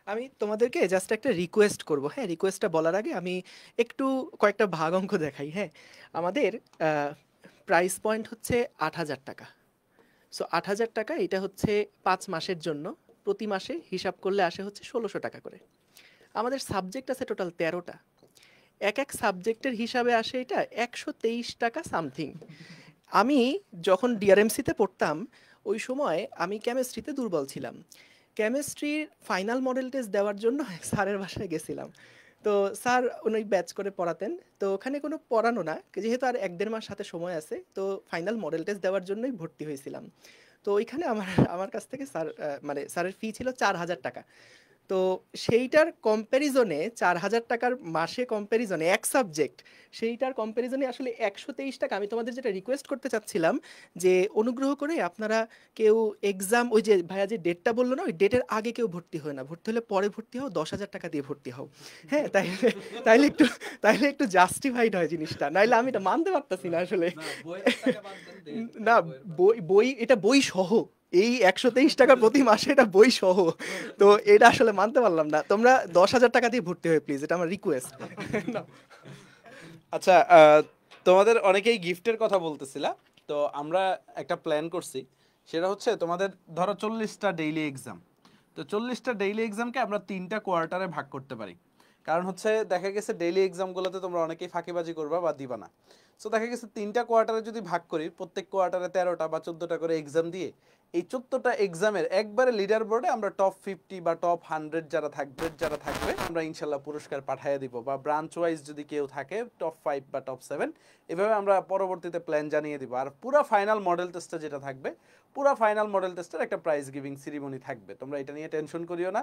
আমি তোমাদেরকে জাস্ট একটা রিকোয়েস্ট করব। হ্যাঁ, রিকোয়েস্টটা বলার আগে আমি একটু কয়েকটা ভাগ অঙ্ক দেখাই। হ্যাঁ, আমাদের প্রাইস পয়েন্ট হচ্ছে 8,000 টাকা। সো 8,000 টাকা, এটা হচ্ছে 5 মাসের জন্য। প্রতি মাসে হিসাব করলে আসে হচ্ছে 1,600 টাকা করে। আমাদের সাবজেক্ট আছে টোটাল 13টা। এক সাবজেক্টের হিসাবে আসে এটা 123 টাকা সামথিং। আমি যখন ডিআরএমসিতে পড়তাম, ওই সময় আমি কেমিস্ট্রিতে দুর্বল ছিলাম। কেমিস্ট্রির ফাইনাল মডেল টেস্ট দেওয়ার জন্য স্যারের বাসায় গেছিলাম। তো স্যার উনি ব্যাচ করে পড়াতেন, তো ওখানে কোনো পড়ানো না, যেহেতু আর 1-1.5 মাস হাতে সময় আছে, তো ফাইনাল মডেল টেস্ট দেওয়ার জন্যই ভর্তি হয়েছিলাম। তো ওইখানে আমার কাছ থেকে স্যারের ফি ছিল 4,000 টাকা। তো সেইটার কম্প্যারিজনে 4,000 টাকার মাসে কম্প্যারিজনে এক সাবজেক্ট, সেইটার কম্প্যারিজনে আসলে 123 টাকা। আমি তোমাদের যেটা রিকোয়েস্ট করতে চাচ্ছিলাম যে অনুগ্রহ করে আপনারা কেউ এক্সাম, ওই যে ভাইয়া যে ডেটটা বললো না, ওই ডেটের আগে কেউ ভর্তি হয় না, ভর্তি হলে পরে ভর্তি হও, 10,000 টাকা দিয়ে ভর্তি হও। হ্যাঁ, তাইলে একটু জাস্টিফাইড হয় জিনিসটা, নাইলে আমি এটা মানতে পারতাছি না আসলে। না, বই এটা বই সহ এই 123 টাকা প্রতি মাসে, এটা বই সহ। তো এটা আসলে মানতে পারলাম না। তোমরা 10,000 টাকা দিয়ে ভর্তি হয় প্লিজ, এটা আমার রিকোয়েস্ট। আচ্ছা, তোমাদের অনেকেই গিফটের কথা বলতেছিলা, তো আমরা একটা প্ল্যান করছি, সেটা হচ্ছে তোমাদের ধরো 40টা ডেইলি এক্সাম। তো 40টা ডেইলি এক্সামকে আমরা 3টা কোয়ার্টারে ভাগ করতে পারি, কারণ হচ্ছে দেখা গেছে ডেইলি এক্সামগুলোতে তোমরা অনেকেই ফাঁকিবাজি করবা বা দিবা না। সো দেখা গেছে 3টা কোয়ার্টারে যদি ভাগ করি, প্রত্যেক কোয়ার্টারে 13টা বা 14টা করে এক্সাম দিয়ে এই 14টা এক্সামের একবারে লিডার বোর্ডে আমরা টপ 50 বা টপ 100 যারা থাকবে আমরা ইনশাল্লাহ পুরস্কার পাঠিয়ে দিব, বা ব্রাঞ্চ ওয়াইজ যদি কেউ থাকে টপ 5 বা টপ 7, এভাবে আমরা পরবর্তীতে প্ল্যান জানিয়ে দিব। আর পুরো ফাইনাল মডেল টেস্টে যেটা থাকবে, পুরো ফাইনাল মডেল টেস্টের একটা প্রাইজ গিভিং সেরিমনি থাকবে, তোমরা এটা নিয়ে টেনশন করিও না।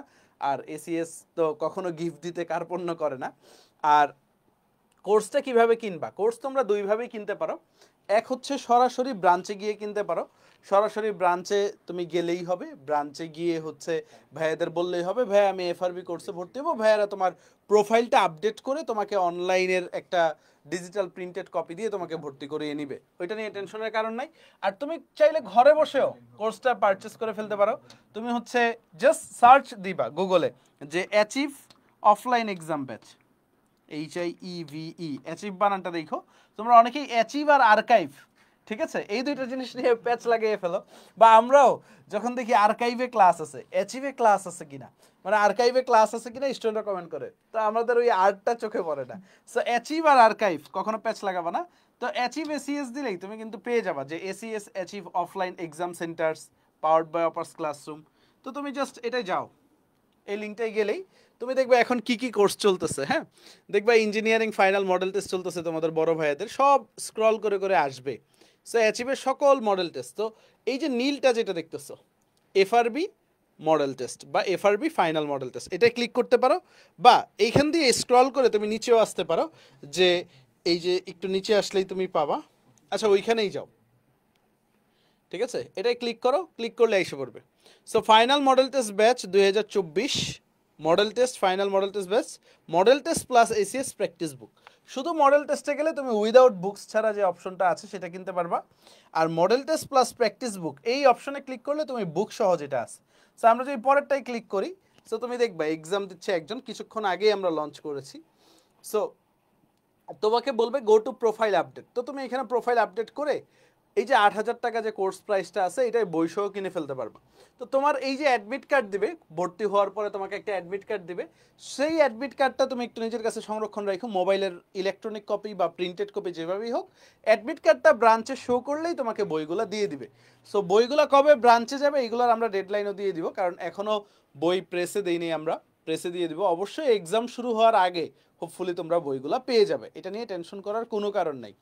আর এসিএস তো কখনো গিফট দিতে কার্পণ্য করে না। আর কোর্সটা কিভাবে কিনবা? কোর্স তোমরা দুইভাবেই কিনতে পারো। এক হচ্ছে সরাসরি ব্রাঞ্চে গিয়ে কিনতে পারো, সরাসরি ব্রাঞ্চে তুমি গেলেই হবে, ব্রাঞ্চে গিয়ে হচ্ছে ভাইয়াদের বললেই হবে ভাই আমি এফআরবি কোর্সে ভর্তি হবো, ভাইয়ারা তোমার প্রোফাইলটা আপডেট করে তোমাকে অনলাইনের একটা ডিজিটাল প্রিন্টেড কপি দিয়ে তোমাকে ভর্তি করিয়ে নিবে, ওইটা নিয়ে টেনশনের কারণ নাই। আর তুমি চাইলে ঘরে বসেও কোর্সটা পারচেস করে ফেলতে পারো। তুমি হচ্ছে জাস্ট সার্চ দিবা গুগলে যে achieve offline exam batch, HIEVE, achieve বানানটা দেখো। তোমরা অনেকেই অ্যাচিভ আর আর্কাইভ, ঠিক আছে, এই দুইটা জিনিস নিয়ে প্যাচ লাগিয়ে ফেলো। বা আমরাও যখন দেখি আর্কাইভে ক্লাস আছে, অ্যাচিভে ক্লাস আছে কিনা, মানে আর্কাইভে ক্লাস আছে কিনা স্টুডেন্টরা কমেন্ট করে, তো আমাদের ওই আর্টটা চোখে পড়ে না। সো অ্যাচিভ আর আর্কাইভ কখনো প্যাচ লাগাবা না। তো অ্যাচিভ এসিএস দিলেই তুমি কিন্তু পেয়ে যাবা যে ACS achieve offline exam centres powered by অপার্স ক্লাসরুম। তো তুমি জাস্ট এটাই যাও, এই লিঙ্কটাই গেলেই তুমি দেখবে এখন কি কি কোর্স চলতেছে। হ্যাঁ, দেখবা ইঞ্জিনিয়ারিং ফাইনাল মডেল টেস্ট চলতেছে তোমাদের বড় ভাইয়াদের, সব স্ক্রল করে করে আসবে। সো অ্যাচিভের সকল মডেল টেস্ট, তো এই যে নীলটা যেটা দেখতেছো এফআরবি মডেল টেস্ট বা এফআরবি ফাইনাল মডেল টেস্ট, এটা ক্লিক করতে পারো, বা এইখান দিয়ে স্ক্রল করে তুমি নিচেও আসতে পারো, যে এই যে একটু নিচে আসলেই তুমি পাবা, আচ্ছা ওইখানেই যাও, ঠিক আছে, এটাই ক্লিক করো, ক্লিক করলে এসে পড়বে। So final model test batch 2024 model test, final model test batch, model test plus ACS practice বুক। শুধু মডেল টেস্টে গেলে তুমি উইদাউট বুকস ছাড়া যে অপশনটা আছে সেটা কিনতে পারবা, আর model test plus practice book এই অপশনে ক্লিক করলে তুমি বুক সহ যেটা আছে। সো আমরা যদি পরেরটাই ক্লিক করি, সো তুমি দেখবা এক্সাম দিচ্ছে একজন, কিছুক্ষণ আগেই আমরা লঞ্চ করেছি। সো তোমাকে বলবে গো টু প্রোফাইল আপডেট, তো তুমি এখানে প্রোফাইল আপডেট করে এই যে 8,000 টাকা যে কোর্স প্রাইসটা আছে এটাই বইসহ কিনে ফেলতে পারবা। তো তোমার এই যে অ্যাডমিট কার্ড দিবে, ভর্তি হওয়ার পরে তোমাকে একটা অ্যাডমিট কার্ড দিবে, সেই অ্যাডমিট কার্ডটা তুমি একটু নিজের কাছে সংরক্ষণ রাখো, মোবাইলের ইলেকট্রনিক কপি বা প্রিন্টেড কপি যেভাবেই হোক, অ্যাডমিট কার্ডটা ব্রাঞ্চে শো করলেই তোমাকে বইগুলো দিয়ে দিবে। সো বইগুলো কবে ব্রাঞ্চে যাবে এইগুলোর আমরা ডেডলাইনও দিয়ে দিব, কারণ এখনও বই প্রেসে দিইনি, আমরা প্রেসে দিয়ে দিব। অবশ্যই এক্সাম শুরু হওয়ার আগে হোপফুলি তোমরা বইগুলো পেয়ে যাবে, এটা নিয়ে টেনশন করার কোনো কারণ নাই।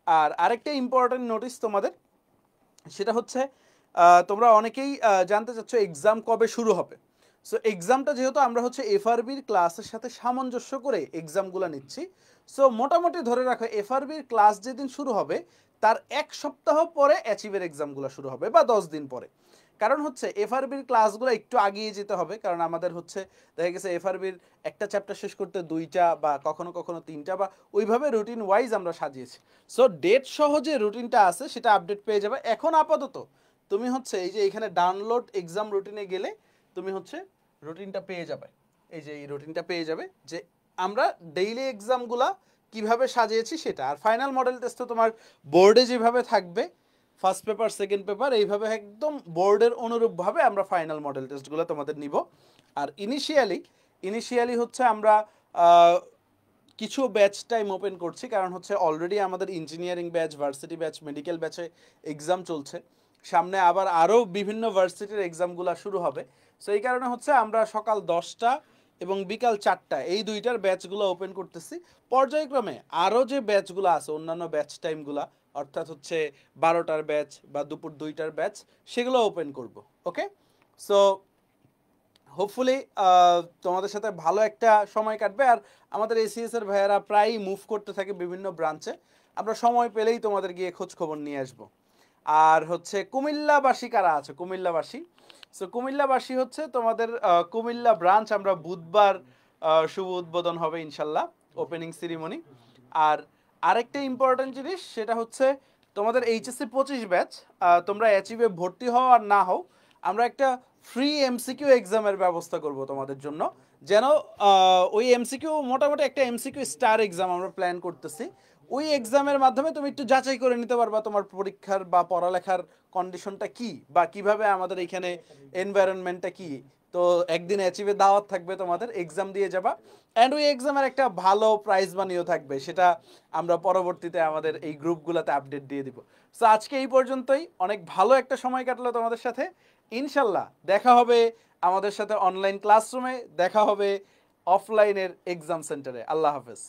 আর আরেকটা ইম্পর্টেন্ট নোটিস তোমাদের, সেটা হচ্ছে তোমরা অনেকেই জানতে চাচ্ছ এক্সাম কবে শুরু হবে। সো এক্সামটা যেহেতু আমরা হচ্ছে এফআরবির ক্লাসের সাথে সামঞ্জস্য করে এক্সামগুলো নিচ্ছি, সো মোটামুটি ধরে রাখো এফআরবির ক্লাস যেদিন শুরু হবে তার 1 সপ্তাহ পরে অ্যাচিভের এক্সামগুলো শুরু হবে, বা 10 দিন পরে। কারণ হচ্ছে এফআরবির ক্লাসগুলো একটু আগিয়ে যেতে হবে, কারণ আমাদের হচ্ছে দেখা গেছে এফআরবির একটা চ্যাপ্টার শেষ করতে 2টা বা কখনো কখনো 3টা, বা ওইভাবে রুটিন ওয়াইজ আমরা সাজিয়েছি। সো ডেট সহ যে রুটিনটা আছে সেটা আপডেট পেয়ে যাবে। এখন আপাতত তুমি হচ্ছে এই যে এখানে ডাউনলোড এক্সাম রুটিনে গেলে তুমি হচ্ছে রুটিনটা পেয়ে যাবে, এই যে এই রুটিনটা পেয়ে যাবে যে আমরা ডেইলি এক্সামগুলা কিভাবে সাজিয়েছি সেটা। আর ফাইনাল মডেল টেস্ট তো তোমার বোর্ডে যেভাবে থাকবে, ফার্স্ট পেপার সেকেন্ড পেপার এইভাবে একদম বোর্ডের অনুরূপভাবে আমরা ফাইনাল মডেল টেস্টগুলো তোমাদের নিব। আর ইনিশিয়ালি হচ্ছে আমরা কিছু ব্যাচ টাইম ওপেন করছি, কারণ হচ্ছে অলরেডি আমাদের engineering batch, varsity batch, medical ব্যাচে এক্সাম চলছে, সামনে আবার আরও বিভিন্ন ভার্সিটির এক্সামগুলো শুরু হবে। সো এই কারণে হচ্ছে আমরা সকাল 10টা এবং বিকাল 4টা এই 2টার ব্যাচগুলো ওপেন করতেছি। পর্যায়ক্রমে আরও যে ব্যাচগুলো আছে অন্যান্য ব্যাচ টাইমগুলো, অর্থাৎ হচ্ছে 12টার ব্যাচ বা দুপুর 2টার ব্যাচ, সেগুলো ওপেন করব। ওকে, সো হোপফুলি তোমাদের সাথে ভালো একটা সময় কাটবে। আর আমাদের এসিএস এর ভাইয়ারা প্রায়ই মুভ করতে থাকে বিভিন্ন ব্রাঞ্চে, আমরা সময় পেলেই তোমাদের গিয়ে খোঁজ খবর নিয়ে আসব। আর হচ্ছে কুমিল্লাবাসী কারা আছে, কুমিল্লাবাসী, সো কুমিল্লাবাসী হচ্ছে তোমাদের কুমিল্লা ব্রাঞ্চ আমরা বুধবার শুভ উদ্বোধন হবে ইনশাল্লাহ, ওপেনিং সেরিমনি। আর আরেকটা ইম্পর্টেন্ট জিনিস সেটা হচ্ছে তোমাদের এইচএসসি 25 ব্যাচ, তোমরা অ্যাচিভে ভর্তি হও আর না হও, আমরা একটা ফ্রি এমসিকিউ এক্সামের ব্যবস্থা করব তোমাদের জন্য, যেন ওই এমসিকিউ মোটামুটি একটা এমসিকিউ স্টার এক্সাম আমরা প্ল্যান করতেছি। ওই এক্সামের মাধ্যমে তুমি একটু যাচাই করে নিতে পারবা তোমার পরীক্ষার বা পড়ালেখার কন্ডিশনটা কি, বা কিভাবে আমাদের এখানে এনভায়রনমেন্টটা কি, তো একদিন অ্যাচিভে দাওয়াত থাকবে তোমাদের, এক্সাম দিয়ে যাবা, অ্যান্ড ওই এক্সামের একটা ভালো প্রাইজ মানিও থাকবে, সেটা আমরা পরবর্তীতে আমাদের এই গ্রুপগুলোতে আপডেট দিয়ে দিব। সো আজকে এই পর্যন্তই, অনেক ভালো একটা সময় কাটলো তোমাদের সাথে। ইনশাল্লাহ দেখা হবে আমাদের সাথে অনলাইন ক্লাসরুমে, দেখা হবে অফলাইনের এক্সাম সেন্টারে। আল্লাহ হাফেজ।